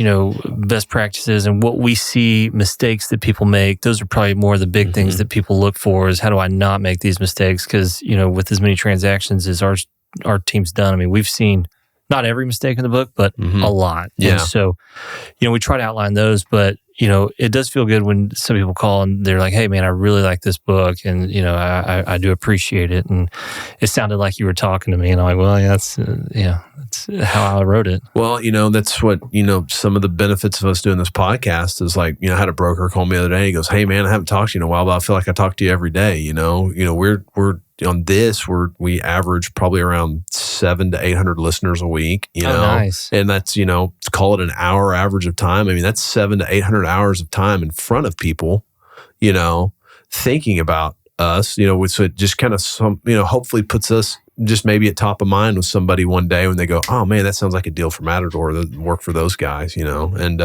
best practices and what we see mistakes that people make. Those are probably more of the big things that people look for is how do I not make these mistakes? Because, with as many transactions as our team's done, I mean, we've seen not every mistake in the book, but a lot. Yeah. And so, we try to outline those, but it does feel good when some people call and they're like, hey man, I really like this book and, I do appreciate it. And it sounded like you were talking to me and I'm like, well, yeah, that's how I wrote it. Well, that's what, some of the benefits of us doing this podcast is like, I had a broker call me the other day. He goes, hey man, I haven't talked to you in a while, but I feel like I talk to you every day. We're on this, we average probably around 700 to 800 listeners a week, nice. And that's, call it an hour average of time. I mean, that's 700 to 800 hours of time in front of people, thinking about us, so it just kind of hopefully puts us just maybe at top of mind with somebody one day when they go, oh man, that sounds like a deal for Matador that work for those guys, and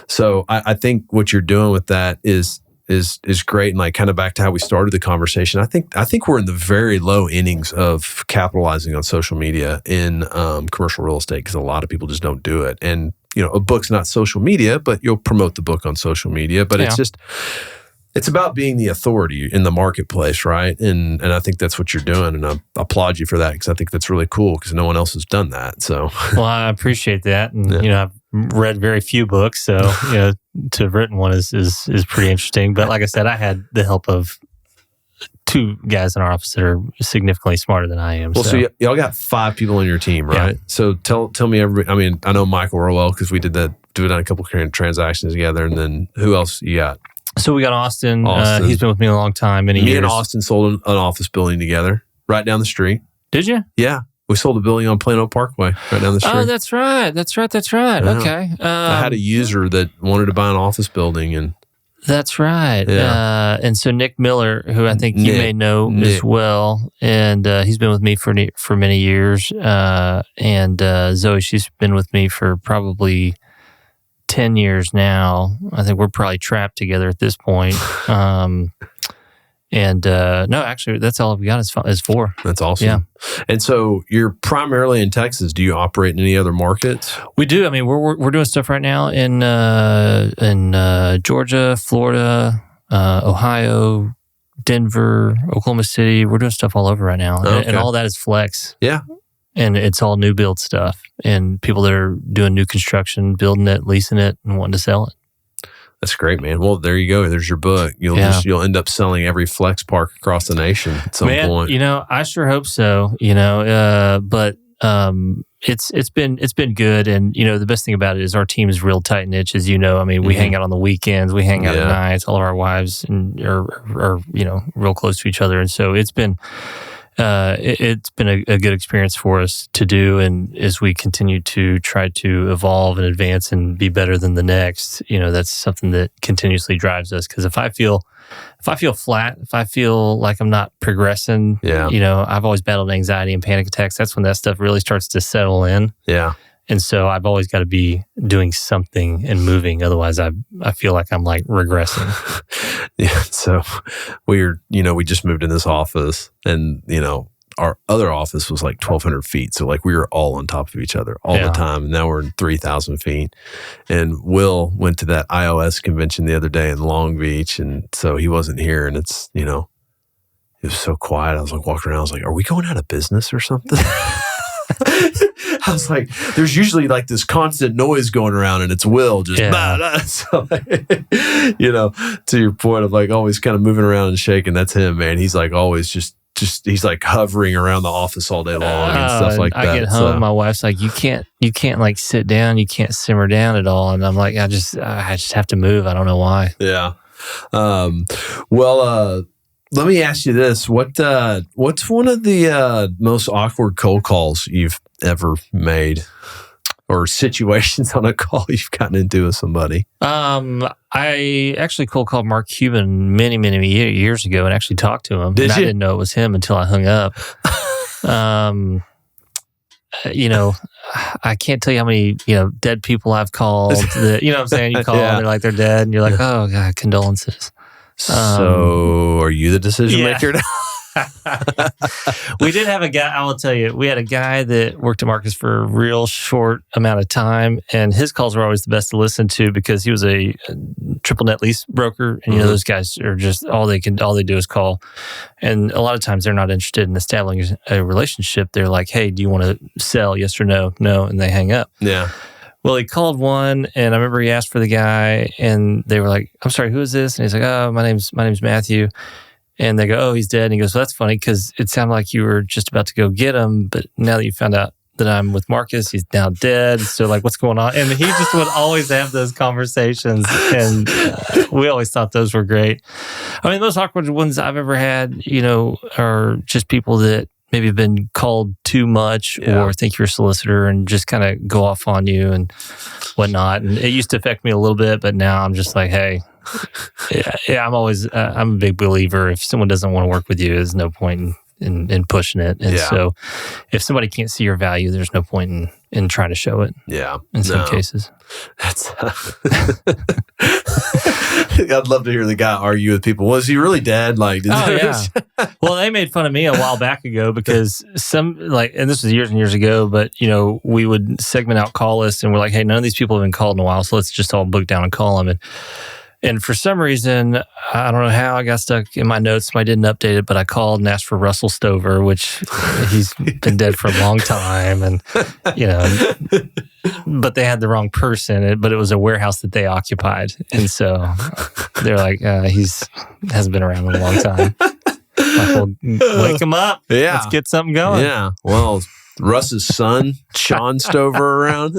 so I think what you're doing with that is great. And like kind of back to how we started the conversation, I think we're in the very low innings of capitalizing on social media in commercial real estate because a lot of people just don't do it. And, a book's not social media, but you'll promote the book on social media. But it's just, It's about being the authority in the marketplace, right? And I think that's what you're doing, and I applaud you for that because I think that's really cool because no one else has done that. So, well, I appreciate that, and I've read very few books, so to have written one is pretty interesting. But like I said, I had the help of two guys in our office that are significantly smarter than I am. Well, so y'all got 5 people on your team, right? Yeah. So tell me I mean, I know Michael real well because we did a couple of transactions together, and then who else you got? So we got Austin. He's been with me a long time, many years. Me and Austin sold an office building together right down the street. Did you? Yeah. We sold a building on Plano Parkway right down the street. Oh, that's right. Yeah. Okay. I had a user that wanted to buy an office building, and that's right. Yeah. And so Nick Miller, who I think you may know as well, and he's been with me for many years. And Zoe, she's been with me for probably 10 years now. I think we're probably trapped together at this point. No, actually, that's all we got is 4. That's awesome. Yeah. And so you're primarily in Texas. Do you operate in any other markets? We do. I mean, we're doing stuff right now in Georgia, Florida, Ohio, Denver, Oklahoma City. We're doing stuff all over right now. Okay. And all that is flex. Yeah. And it's all new build stuff and people that are doing new construction, building it, leasing it, and wanting to sell it. That's great, man. Well, there you go. There's your book. You'll end up selling every flex park across the nation at some point. I sure hope so. But it's been good, and the best thing about it is our team is real tight knit. As you know, I mean, we hang out on the weekends, we hang out at nights. All of our wives are real close to each other, and so it's been. It's been a good experience for us to do, and as we continue to try to evolve and advance and be better than the next, that's something that continuously drives us. Because if I feel flat, if I feel like I'm not progressing, I've always battled anxiety and panic attacks. That's when that stuff really starts to settle in. Yeah. And so I've always got to be doing something and moving. Otherwise, I feel like I'm like regressing. Yeah. So we just moved in this office, and, our other office was like 1,200 feet. So like we were all on top of each other all the time. And now we're in 3,000 feet. And Will went to that iOS convention the other day in Long Beach. And so he wasn't here. And it's, it was so quiet. I was like walking around. I was like, are we going out of business or something? I was like, there's usually like this constant noise going around, and it's Will just, So, to your point of like always kind of moving around and shaking. That's him, man. He's like always just he's like hovering around the office all day long and stuff like that. I get home, my wife's like, you can't like sit down, you can't simmer down at all, and I'm like, I just have to move. I don't know why. Yeah. Let me ask you this: what's one of the most awkward cold calls you've ever made, or situations on a call you've gotten into with somebody? I actually cold called Mark Cuban many years ago and actually talked to him. I didn't know it was him until I hung up. I can't tell you how many dead people I've called. That, what I'm saying? You call them, they're like they're dead, and you're like, oh God, condolences. So, are you the decision maker now? We did have a guy, I will tell you, we had a guy that worked at Marcus for a real short amount of time, and his calls were always the best to listen to because he was a triple net lease broker, and those guys are just, all they do is call. And a lot of times they're not interested in establishing a relationship. They're like, hey, do you want to sell? Yes or no? No, and they hang up. Yeah. Well, he called one, and I remember he asked for the guy, and they were like, I'm sorry, who is this? And he's like, oh, my name's Matthew. And they go, oh, he's dead. And he goes, well, that's funny because it sounded like you were just about to go get him, but now that you found out that I'm with Marcus, he's now dead. So like, what's going on? And he just would always have those conversations, and we always thought those were great. I mean, the most awkward ones I've ever had, are just people that maybe have been called too much or think you're a solicitor and just kind of go off on you and whatnot. And it used to affect me a little bit, but now I'm just like, hey, I'm always, I'm a big believer. If someone doesn't want to work with you, there's no point in pushing it. And so if somebody can't see your value, there's no point in trying to show it. Yeah. In some cases. That's I'd love to hear the guy argue with people. Was he really dead? Like, Well, they made fun of me a while back ago because and this was years and years ago, but we would segment out call lists, and we're like, hey, none of these people have been called in a while, so let's just all book down and call them. And for some reason, I don't know how I got stuck in my notes. I didn't update it, but I called and asked for Russell Stover, which he's been dead for a long time. And, but they had the wrong person, but it was a warehouse that they occupied. And so they're like, he's hasn't been around in a long time. Like, well, wake him up. Yeah. Let's get something going. Yeah. Well, Russ's son, Sean Stover, around.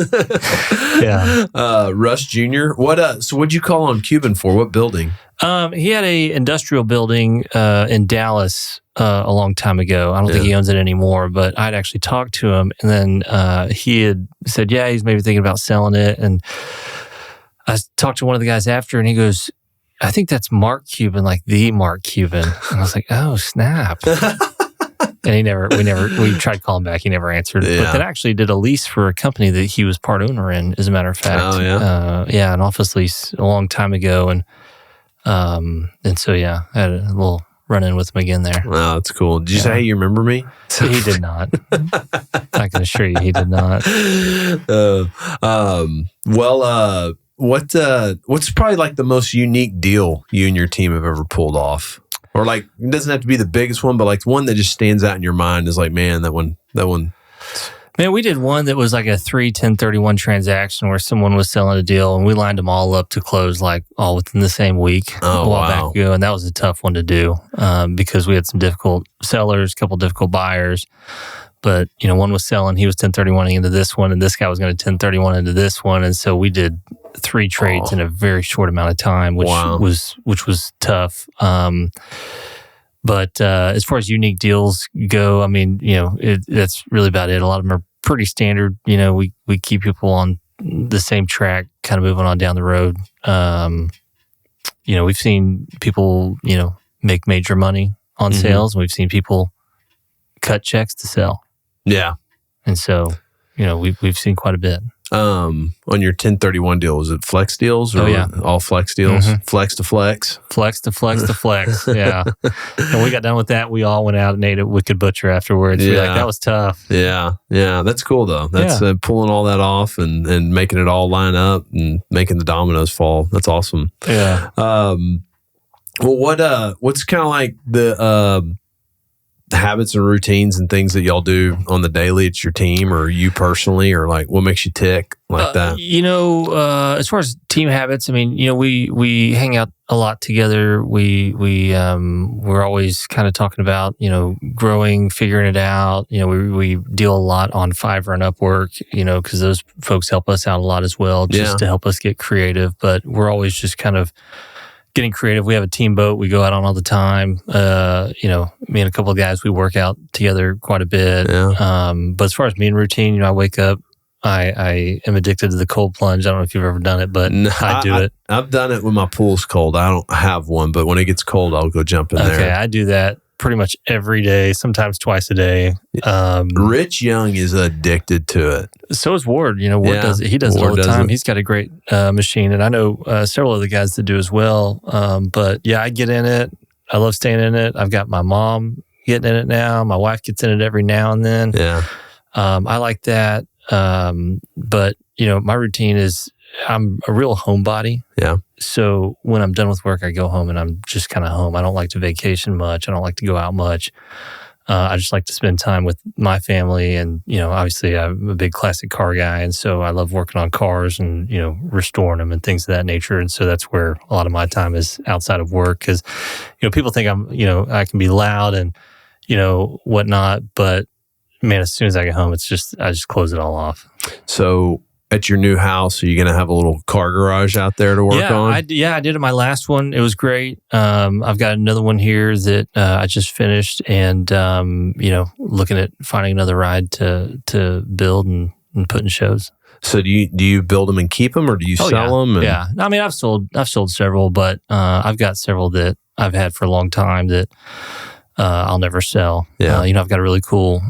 Yeah. Russ Jr. So what'd you call on Cuban for? What building? He had a industrial building in Dallas a long time ago. I don't think he owns it anymore, but I'd actually talked to him, and then he had said, yeah, he's maybe thinking about selling it. And I talked to one of the guys after, and he goes, I think that's Mark Cuban, like the Mark Cuban. And I was like, oh, snap. And we tried to call him back. He never answered. Yeah. But that actually did a lease for a company that he was part owner in, as a matter of fact. Oh, yeah? An office lease a long time ago. And so, I had a little run-in with him again there. Oh, that's cool. Did you say, hey, you remember me? He did not. I can assure you he did not. What's probably like the most unique deal you and your team have ever pulled off? Or like, it doesn't have to be the biggest one, but like one that just stands out in your mind is like, man, that one. Man, we did one that was like a 1031 transaction where someone was selling a deal and we lined them all up to close like all within the same week a while back ago. And that was a tough one to do because we had some difficult sellers, a couple difficult buyers. But, one was selling, he was 1031ing into this one, and this guy was going to 1031 into this one. And so we did 3 trades in a very short amount of time, which was tough. But as far as unique deals go, I mean, that's really about it. A lot of them are pretty standard. We keep people on the same track, kind of moving on down the road. We've seen people, make major money on sales, and we've seen people cut checks to sell. Yeah. And so, we've seen quite a bit. On your 1031 deal, was it flex deals or all flex deals? Mm-hmm. Flex to flex? Flex to flex to flex, yeah. And we got done with that. We all went out and ate at Wicked Butcher afterwards. Yeah. That was tough. Yeah. Yeah. That's cool, though. That's pulling all that off and making it all line up and making the dominoes fall. That's awesome. Yeah. What's kind of like the habits and routines and things that y'all do on the daily? It's your team or you personally, or like what makes you tick like that? As far as team habits, I mean, we hang out a lot together. We're always kind of talking about, growing, figuring it out. We deal a lot on Fiverr and Upwork, because those folks help us out a lot as well, just to help us get creative. But we're always just kind of getting creative. We have a team boat we go out on all the time. Me and a couple of guys, we work out together quite a bit. Yeah. But as far as me and routine, I wake up, I am addicted to the cold plunge. I don't know if you've ever done it, but I do it. I've done it when my pool's cold. I don't have one, but when it gets cold, I'll go jump in there. Okay, I do that pretty much every day, sometimes twice a day. Rich Young is addicted to it. So is Ward. Ward does it. He does it all the time. He's got a great machine, and I know several of the guys that do as well. But I get in it. I love staying in it. I've got my mom getting in it now. My wife gets in it every now and then. Yeah, I like that. But my routine is I'm a real homebody. Yeah. So when I'm done with work, I go home and I'm just kind of home. I don't like to vacation much. I don't like to go out much. I just like to spend time with my family. And, obviously I'm a big classic car guy. And so I love working on cars and, restoring them and things of that nature. And so that's where a lot of my time is outside of work. Because, people think I can be loud and, whatnot. But man, as soon as I get home, I just close it all off. So at your new house, are you going to have a little car garage out there to work on? I did at my last one. It was great. I've got another one here that I just finished, and looking at finding another ride to build and put in shows. So do you build them and keep them, or do you sell them? And... Yeah, I mean, I've sold several, but I've got several that I've had for a long time that I'll never sell. Yeah. I've got a really cool,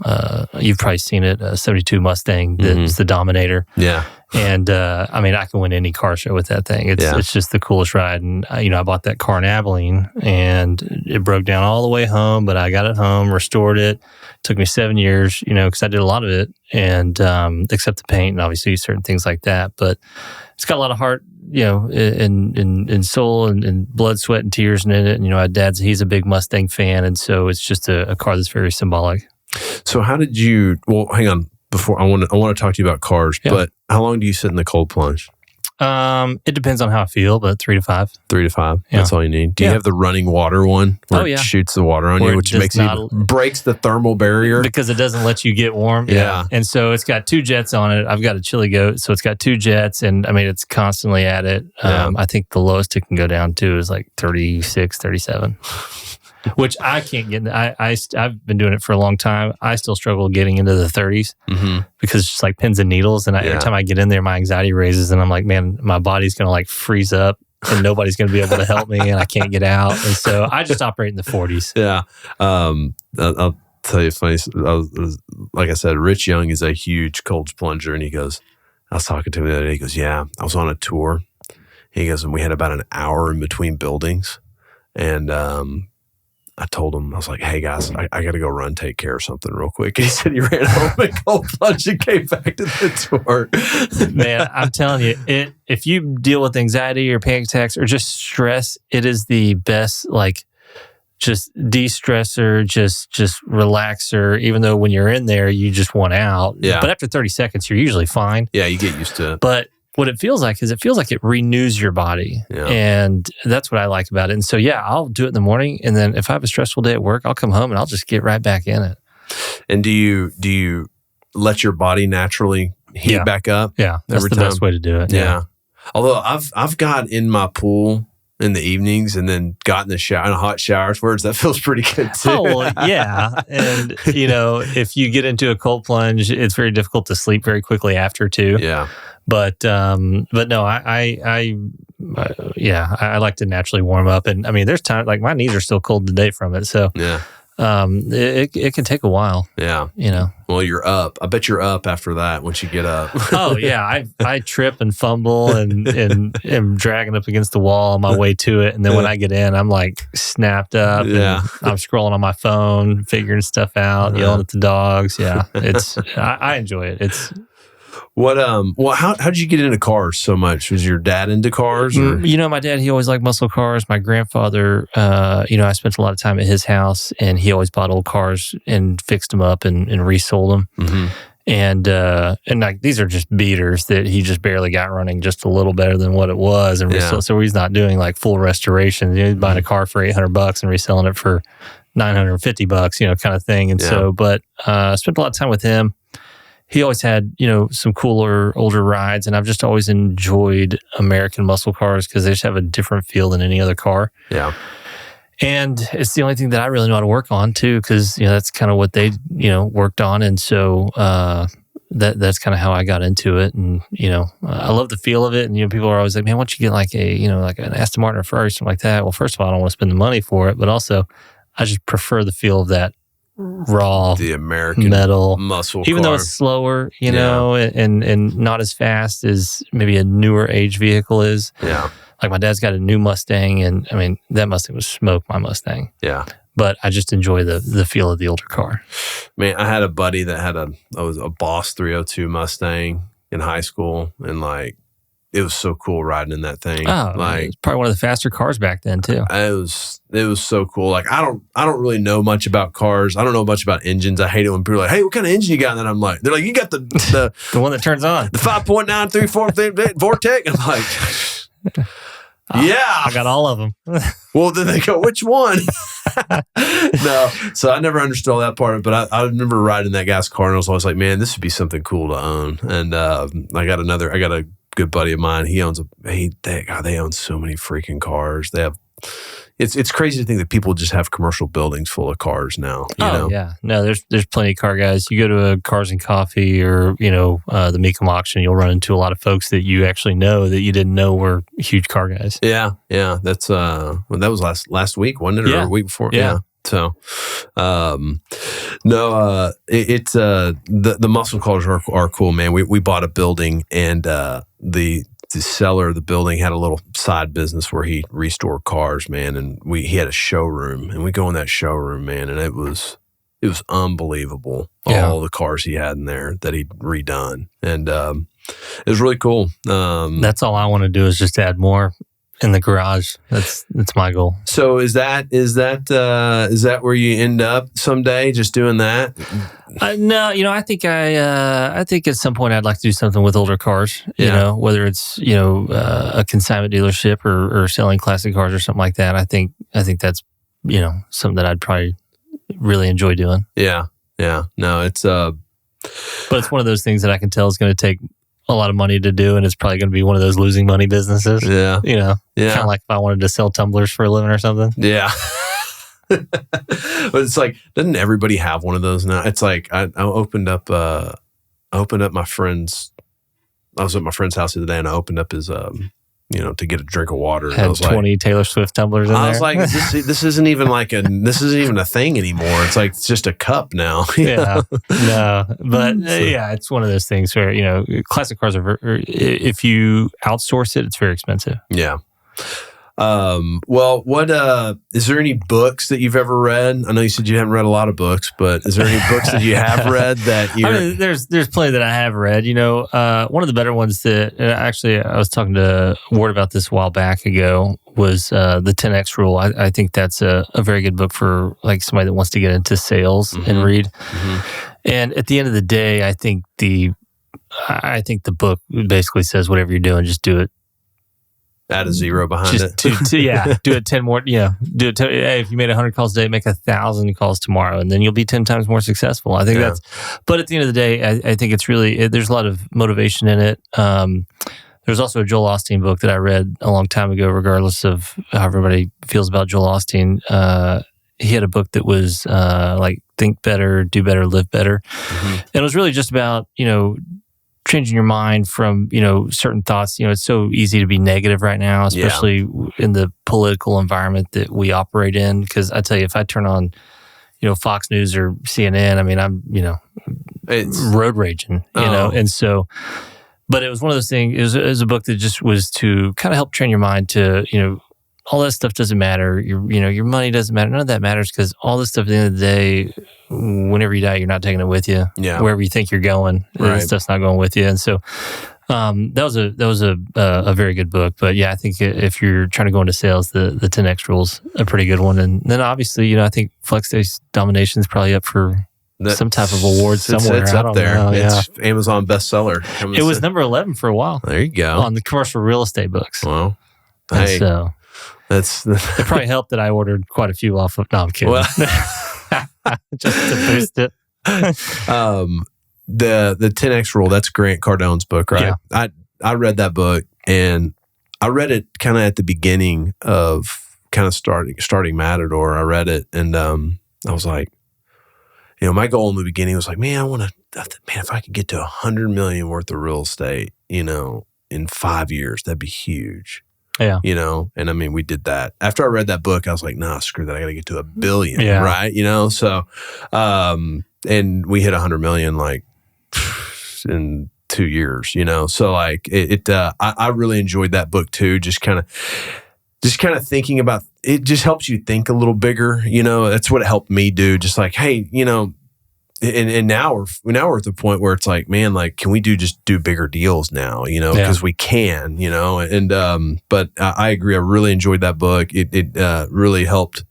you've probably seen it, a 72 Mustang that's the Dominator. Yeah. And I can win any car show with that thing. It's just the coolest ride. And, I bought that car in Abilene and it broke down all the way home, but I got it home, restored it. Took me 7 years, because I did a lot of it, and except the paint and obviously certain things like that. But it's got a lot of heart in soul and blood, sweat, and tears in it. And, my dad's, he's a big Mustang fan. And so it's just a car that's very symbolic. So how did you, well, hang on, before I want to talk to you about cars, but how long do you sit in the cold plunge? It depends on how I feel, but 3 to 5. 3 to 5. Yeah. That's all you need. Do you have the running water one where it shoots the water on you, which breaks the thermal barrier? Because it doesn't let you get warm. Yeah. And so it's got 2 jets on it. I've got a chili goat, so it's got 2 jets, and it's constantly at it. I think the lowest it can go down to is like 36, 37. Which I can't get. I've been doing it for a long time. I still struggle getting into the 30s because it's just like pins and needles. And every time I get in there, my anxiety raises, and I'm like, man, my body's going to like freeze up, and nobody's going to be able to help me, and I can't get out. And so I just operate in the 40s. Yeah. I'll tell you funny. Like I said, Rich Young is a huge cold plunger, and he goes, I was talking to him the other day. He goes, yeah, I was on a tour. He goes, and we had about an hour in between buildings, and I told him, I was like, hey guys, I got to go run, take care of something real quick. And he said he ran home and cold plunged and came back to the tour. Man, I'm telling you, if you deal with anxiety or panic attacks or just stress, it is the best, like, just de-stressor, just relaxer, even though when you're in there, you just want out. Yeah. But after 30 seconds, you're usually fine. Yeah, you get used to it. But what it feels like is it renews your body. Yeah. And that's what I like about it. And so, I'll do it in the morning. And then if I have a stressful day at work, I'll come home and I'll just get right back in it. And do you let your body naturally heat back up? Yeah. That's the best way to do it. Yeah. Although I've got in my pool in the evenings and then got in the shower, in a hot shower afterwards. That feels pretty good too. Oh, well, yeah. And, if you get into a cold plunge, it's very difficult to sleep very quickly after too. Yeah. But no, I like to naturally warm up, and there's times like my knees are still cold today from it. So it can take a while. Yeah, Well, you're up. I bet you're up after that once you get up. Oh yeah, I trip and fumble and am dragging up against the wall on my way to it, and then when I get in, I'm like snapped up. Yeah, and I'm scrolling on my phone, figuring stuff out, yelling at the dogs. Yeah, it's I enjoy it. It's. What how did you get into cars so much? Was your dad into cars? Or? My dad, he always liked muscle cars. My grandfather, I spent a lot of time at his house, and he always bought old cars and fixed them up and resold them. Mm-hmm. And like these are just beaters that he just barely got running just a little better than what it was, and so he's not doing like full restorations. He's buying a car for $800 and reselling it for $950, kind of thing. And so, but I spent a lot of time with him. He always had, some cooler, older rides, and I've just always enjoyed American muscle cars because they just have a different feel than any other car. Yeah. And it's the only thing that I really know how to work on too, because, that's kind of what they, worked on. And so that's kind of how I got into it. And, I love the feel of it. And, people are always like, man, why don't you get like like an Aston Martin or Ferrari, something like that? Well, first of all, I don't want to spend the money for it, but also I just prefer the feel of that raw, the American metal muscle even car. Though it's slower, and not as fast as maybe a newer age vehicle is. Yeah. Like my dad's got a new Mustang, and that Mustang was smoke, my Mustang. Yeah. But I just enjoy the feel of the older car. Man, I had a buddy that had a Boss 302 Mustang in high school, and like it was so cool riding in that thing. Oh, like it's probably one of the faster cars back then too. It was so cool. Like I don't really know much about cars. I don't know much about engines. I hate it when people are like, "Hey, what kind of engine you got?" And then I'm like, "They're like, you got the the one that turns on, the 5.934 Vortec." I'm like, "Yeah, I got all of them." Well, then they go, "Which one?" No, so I never understood all that part of it. But I remember riding that guy's car, and I was always like, "Man, this would be something cool to own." And I got a good buddy of mine. He owns they own so many freaking cars. They have. It's crazy to think that people just have commercial buildings full of cars now. You know? Yeah. No, there's plenty of car guys. You go to a Cars and Coffee or, the Mecum auction, you'll run into a lot of folks that you actually know that you didn't know were huge car guys. Yeah. Yeah. That's, that was last week, wasn't it? Or a week before? Yeah. So, the muscle cars are cool, man. We bought a building, and, the seller of the building had a little side business where he restored cars, man. And he had a showroom, and we go in that showroom, man. And it was it was unbelievable. Yeah. All the cars he had in there that he'd redone. And it was really cool. That's all I want to do is just add more in the garage. That's my goal. So is that where you end up someday, just doing that? No, I think I think at some point I'd like to do something with older cars. You know, whether it's a consignment dealership or selling classic cars or something like that. I think that's something that I'd probably really enjoy doing. Yeah. No, it's but it's one of those things that I can tell is going to take a lot of money to do, and it's probably going to be one of those losing money businesses. Yeah. Kind of like if I wanted to sell tumblers for a living or something. Yeah. But it's like, doesn't everybody have one of those now? It's like I opened up my friend's. I was at my friend's house the other day, and I opened up his to get a drink of water. And Had I was 20 Taylor Swift tumblers in there. I was like, this isn't even this isn't even a thing anymore. It's like, it's just a cup now. Yeah. No, but it's one of those things where, classic cars if you outsource it, it's very expensive. Yeah. Well, what is there any books that you've ever read? I know you said you haven't read a lot of books, but is there any books that you have read that you? There's plenty that I have read. One of the better ones that actually I was talking to Ward about this a while back ago was the 10X Rule. I think that's a very good book for like somebody that wants to get into sales and read. And at the end of the day, I think the book basically says whatever you're doing, just do it. Add a zero behind it. Do it 10 more. Yeah. Do it. Hey, if you made 100 calls today, make 1,000 calls tomorrow, and then you'll be 10 times more successful. I think but at the end of the day, I think it's really, there's a lot of motivation in it. There's also a Joel Osteen book that I read a long time ago, regardless of how everybody feels about Joel Osteen. He had a book that was like Think Better, Do Better, Live Better. And it was really just about, changing your mind from, certain thoughts. It's so easy to be negative right now, especially in the political environment that we operate in. Because I tell you, if I turn on, Fox News or CNN, I mean, I'm, it's road raging, and so, but it was one of those things, it was a book that just was to kind of help train your mind to, all that stuff doesn't matter. Your money doesn't matter. None of that matters because all this stuff at the end of the day, whenever you die, you're not taking it with you. Yeah. Wherever you think you're going, that stuff's not going with you. And so that was a very good book. But yeah, I think if you're trying to go into sales, the 10X Rule's a pretty good one. And then obviously, I think Flex Day Domination is probably up for some type of award somewhere. It's up there. It's Amazon bestseller. It was number 11 for a while. There you go. On the commercial real estate books. Well, hey. So it probably helped that I ordered quite a few off of. No, I'm kidding. Well, just to boost it. The 10X Rule, that's Grant Cardone's book, right? Yeah. I read that book, and I read it kind of at the beginning of kind of starting Matador. I read it, and I was like, my goal in the beginning was like, man, if I could get to 100 million worth of real estate, in 5 years, that'd be huge. Yeah. And I mean, we did that. After I read that book, I was like, nah, screw that. I got to get to 1 billion, right? So, and we hit 100 million like in 2 years, so like I really enjoyed that book too. Just kind of thinking about it, just helps you think a little bigger, that's what it helped me do. Just like, hey, and now we're at the point where it's like, man, like, can we just do bigger deals now, because we can, and, but I agree. I really enjoyed that book. It really helped,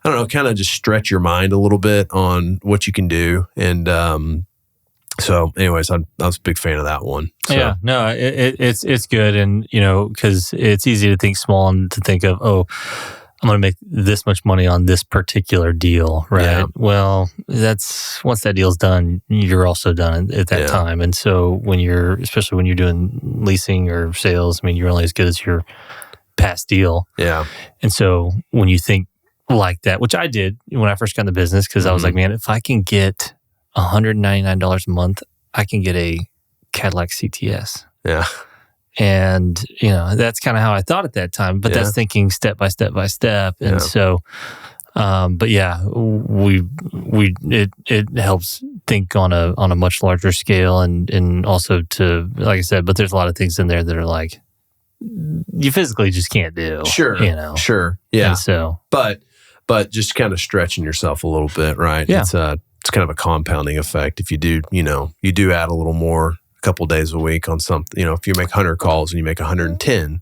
I don't know, kind of just stretch your mind a little bit on what you can do. And, so anyways, I was a big fan of that one. So. Yeah, no, it's good. And, cause it's easy to think small and to think of, I'm going to make this much money on this particular deal, right? Yeah. Well, once that deal's done, you're also done at that time. And so especially when you're doing leasing or sales, I mean, you're only as good as your past deal. Yeah. And so when you think like that, which I did when I first got in the business, because I was like, man, if I can get $199 a month, I can get a Cadillac CTS. Yeah. And, that's kind of how I thought at that time, but that's thinking step by step by step. And so, but yeah, it helps think on a much larger scale and also to, like I said, but there's a lot of things in there that are like, you physically just can't do. Sure. Sure. Yeah. And so, but but just kind of stretching yourself a little bit, right? Yeah. It's kind of a compounding effect. If you do, you do add a little more, a couple days a week on something, if you make 100 calls and you make 110,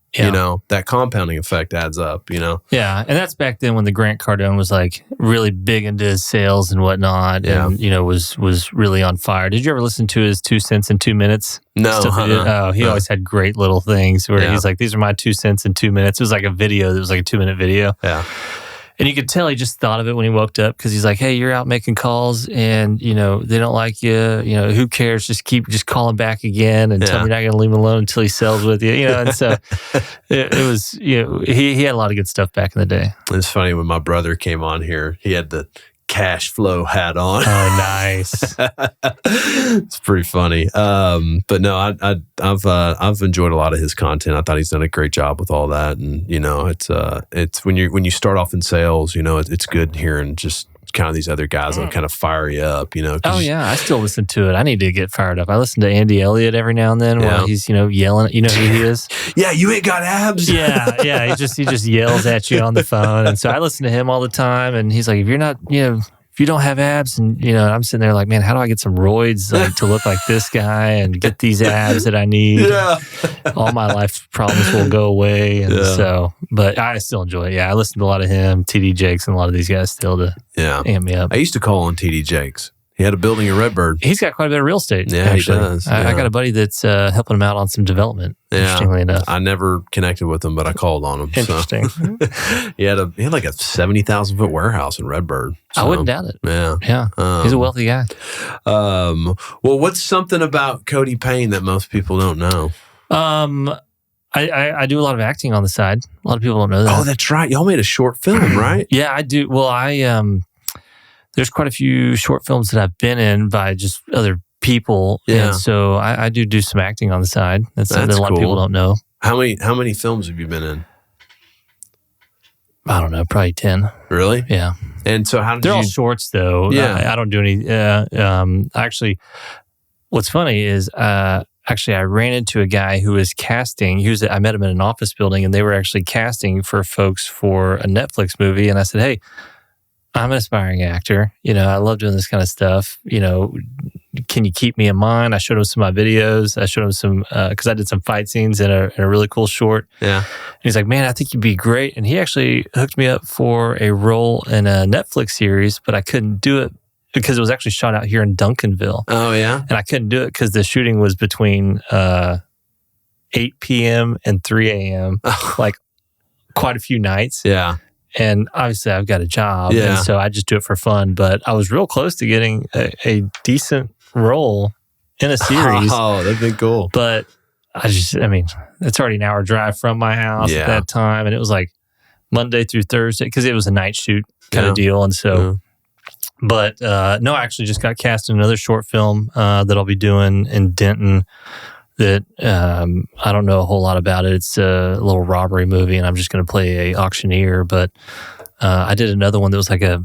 that compounding effect adds up, Yeah. And that's back then when the Grant Cardone was like really big into his sales and whatnot, and, was really on fire. Did you ever listen to his 2 cents in 2 minutes? No. He always had great little things where he's like, these are my 2 cents in 2 minutes. It was like a video. It was like a 2-minute video. Yeah. And you could tell he just thought of it when he woke up, because he's like, hey, you're out making calls and, they don't like you. Who cares? Just keep calling back again and tell me you're not going to leave him alone until he sells with you. And so it was, he had a lot of good stuff back in the day. It's funny when my brother came on here, he had the cash flow hat on. Oh, nice. It's pretty funny. But no, I've enjoyed a lot of his content. I thought he's done a great job with all that. And, it's when you start off in sales, it's good hearing just kind of these other guys that kind of fire you up, Oh yeah, I still listen to it. I need to get fired up. I listen to Andy Elliott every now and then while he's, yelling. You know who he is? Yeah, you ain't got abs. Yeah. He just yells at you on the phone. And so I listen to him all the time. And he's like, if you're not, if you don't have abs, and I'm sitting there like, man, how do I get some roids to look like this guy and get these abs that I need? Yeah. All my life problems will go away. And so, but I still enjoy it. Yeah, I listen to a lot of him, TD Jakes, and a lot of these guys still to amp me up. I used to call on TD Jakes. He had a building in Redbird. He's got quite a bit of real estate. Yeah, actually. he does. I got a buddy that's helping him out on some development. Interestingly enough, I never connected with him, but I called on him. Interesting. So. he had like a 70,000 foot warehouse in Redbird. So, I wouldn't doubt it. Yeah. He's a wealthy guy. Well, what's something about Cody Payne that most people don't know? I do a lot of acting on the side. A lot of people don't know that. Oh, that's right. Y'all made a short film, right? Yeah, I do. Well, there's quite a few short films that I've been in by just other people. Yeah. And so I do some acting on the side. That's something that a lot of people don't know. How many films have you been in? I don't know, probably 10. Really? Yeah. And so how did They're all shorts though. Yeah. I don't do any, actually, what's funny is, actually, I ran into a guy who was casting. I met him in an office building, and they were actually casting for folks for a Netflix movie. And I said, hey, I'm an aspiring actor. I love doing this kind of stuff. Can you keep me in mind? I showed him some of my videos. I showed him some, because I did some fight scenes in a really cool short. Yeah. And he's like, man, I think you'd be great. And he actually hooked me up for a role in a Netflix series, but I couldn't do it because it was actually shot out here in Duncanville. Oh, yeah? And I couldn't do it because the shooting was between 8 p.m. and 3 a.m., like quite a few nights. Yeah. And obviously I've got a job, and so I just do it for fun. But I was real close to getting a decent role in a series. Oh, that'd be cool. But it's already an hour drive from my house at that time. And it was like Monday through Thursday, because it was a night shoot kind of deal. And so... But no, I actually just got cast in another short film that I'll be doing in Denton that I don't know a whole lot about it. It's a little robbery movie, and I'm just going to play a auctioneer. But I did another one that was like a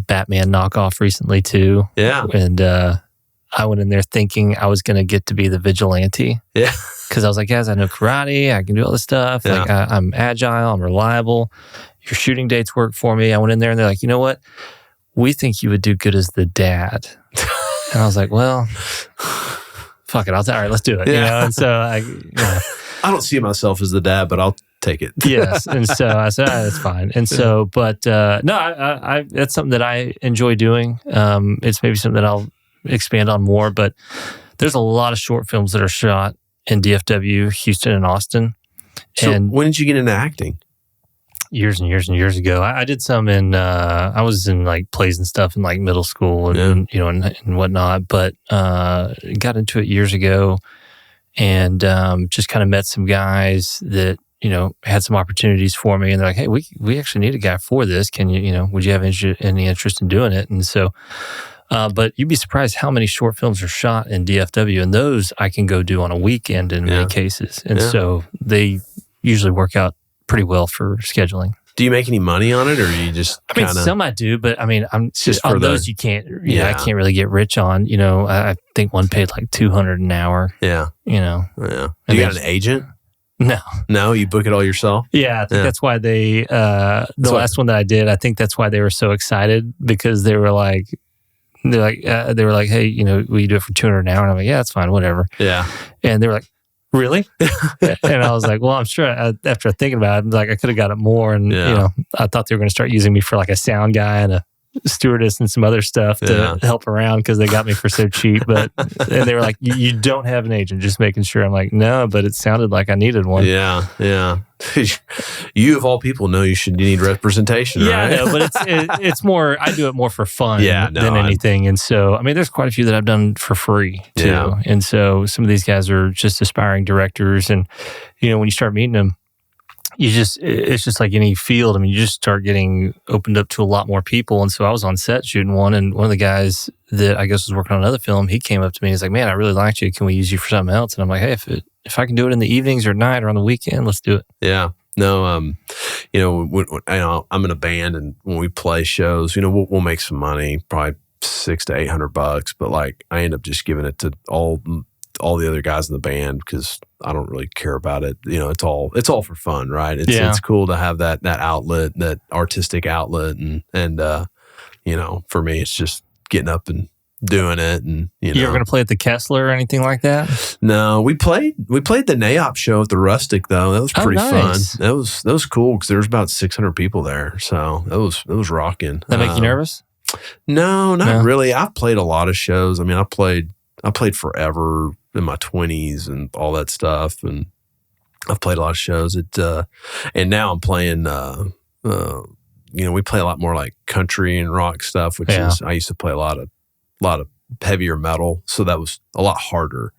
Batman knockoff recently too. Yeah. And I went in there thinking I was going to get to be the vigilante. Yeah. Because I was like, guys, I know karate. I can do all this stuff. Yeah. Like I'm agile. I'm reliable. Your shooting dates work for me. I went in there, and they're like, you know what? We think you would do good as the dad. And I was like, well, fuck it. All right, let's do it. Yeah. And so I don't see myself as the dad, but I'll take it. Yes. And so I said, that's fine. And so, but no, I that's something that I enjoy doing. It's maybe something that I'll expand on more, but there's a lot of short films that are shot in DFW, Houston, and Austin. So and when did you get into acting? Years and years and years ago. I did some in, I was in like plays and stuff in like middle school and and whatnot, but got into it years ago, and just kind of met some guys that, had some opportunities for me, and they're like, hey, we actually need a guy for this. Can you, would you have any interest in doing it? And so, but you'd be surprised how many short films are shot in DFW, and those I can go do on a weekend in many cases. And so they usually work out pretty well for scheduling. Do you make any money on it, or you just I mean, some I do, but I'm just on for those you can't, I can't really get rich on, I think one paid like $200 an hour. Yeah. Yeah. Do you got an agent? No, you book it all yourself. Yeah, I think that's why they the last one that I did. I think that's why they were so excited, because they were like, hey, will you do it for $200 an hour? And I'm like, yeah, that's fine, whatever. Yeah, and they were like, really? And I was like, well, I'm sure. After thinking about it, I'm like, I could have got it more, and I thought they were going to start using me for like a sound guy and a stewardess and some other stuff to help around, because they got me for so cheap. But and they were like, you don't have an agent, just making sure. I'm like, no, but it sounded like I needed one. Yeah. You of all people know you need representation, right? Yeah, but it's more, I do it more for fun than anything. And so, I mean, there's quite a few that I've done for free too. Yeah. And so some of these guys are just aspiring directors, and when you start meeting them, it's just like any field. I mean, you just start getting opened up to a lot more people. And so I was on set shooting one, and one of the guys that I guess was working on another film, he came up to me. He's like, man, I really liked you. Can we use you for something else? And I'm like, hey, if I can do it in the evenings or at night or on the weekend, let's do it. Yeah. No, I'm in a band, and when we play shows, we'll make some money, probably $600 to $800, but like I end up just giving it to all the other guys in the band, because I don't really care about it. It's all for fun, right? It's cool to have that outlet, that artistic outlet, and for me, it's just getting up and doing it. And you ever going to play at the Kessler or anything like that? No, we played the NAOP show at the Rustic though. That was pretty fun. That was cool, because there was about 600 people there, so it was rocking. That make you nervous? No, not really. I've played a lot of shows. I mean, I played forever in my 20s and all that stuff, and I've played a lot of shows. And now I'm playing. We play a lot more like country and rock stuff, which is, I used to play a lot of heavier metal, so that was a lot harder.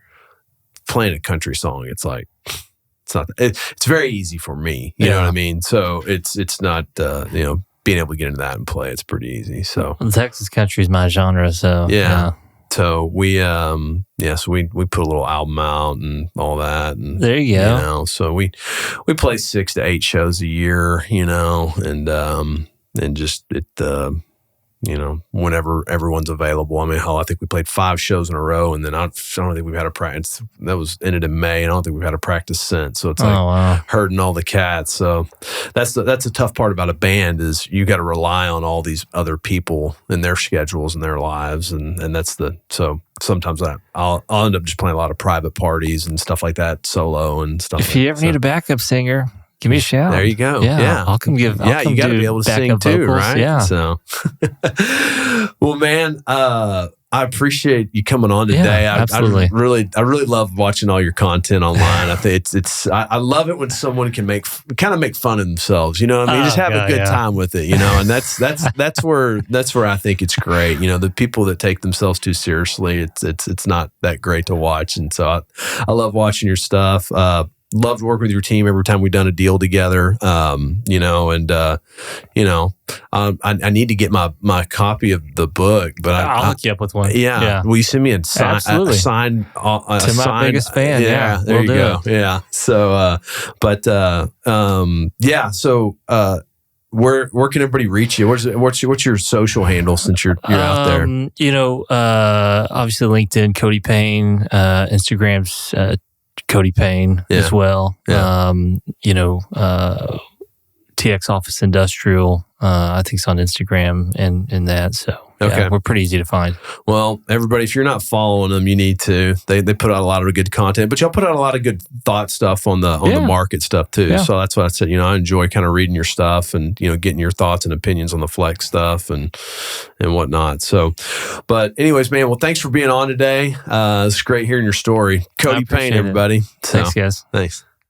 Playing a country song, it's like it's very easy for me. You know what I mean? So it's not being able to get into that and play, it's pretty easy. So Texas country is my genre. So So we put a little album out and all that, and there you go. So we play 6 to 8 shows a year, and just whenever everyone's available. I mean, hell, I think we played 5 shows in a row, and then I don't think we've had a practice. That was ended in May, and I don't think we've had a practice since. So it's like herding all the cats. So that's the tough part about a band, is you got to rely on all these other people and their schedules and their lives, and so sometimes I'll end up just playing a lot of private parties and stuff like that, solo and stuff. If you ever need a backup singer, give me a shout. There you go. Yeah. I'll come you got to be able to sing too, vocals, right? Yeah. So, well, man, I appreciate you coming on today. Yeah, absolutely. I really love watching all your content online. I think I love it when someone can make fun of themselves. You know what I mean? Just have a good time with it. And that's where I think it's great. The people that take themselves too seriously, it's not that great to watch. And so I love watching your stuff. Loved working with your team every time we've done a deal together. I need to get my copy of the book, but I'll hook you up with one. Yeah. Will you send me a sign? To my biggest fan. Yeah. There you go. Yeah. So, So, where can everybody reach you? What's your social handle, since you're out there? Obviously LinkedIn, Cody Payne, Instagram's, Cody Payne as well. Yeah. TX Office Industrial, I think it's on Instagram and that. So we're pretty easy to find. Well, everybody, if you're not following them, you need to. They put out a lot of good content, but y'all put out a lot of good thought stuff on the market stuff too. Yeah. So that's what I said. I enjoy kind of reading your stuff and getting your thoughts and opinions on the flex stuff and whatnot. So, but anyways, man. Well, thanks for being on today. It's great hearing your story, Cody Payne, everybody. Thanks, guys. Thanks.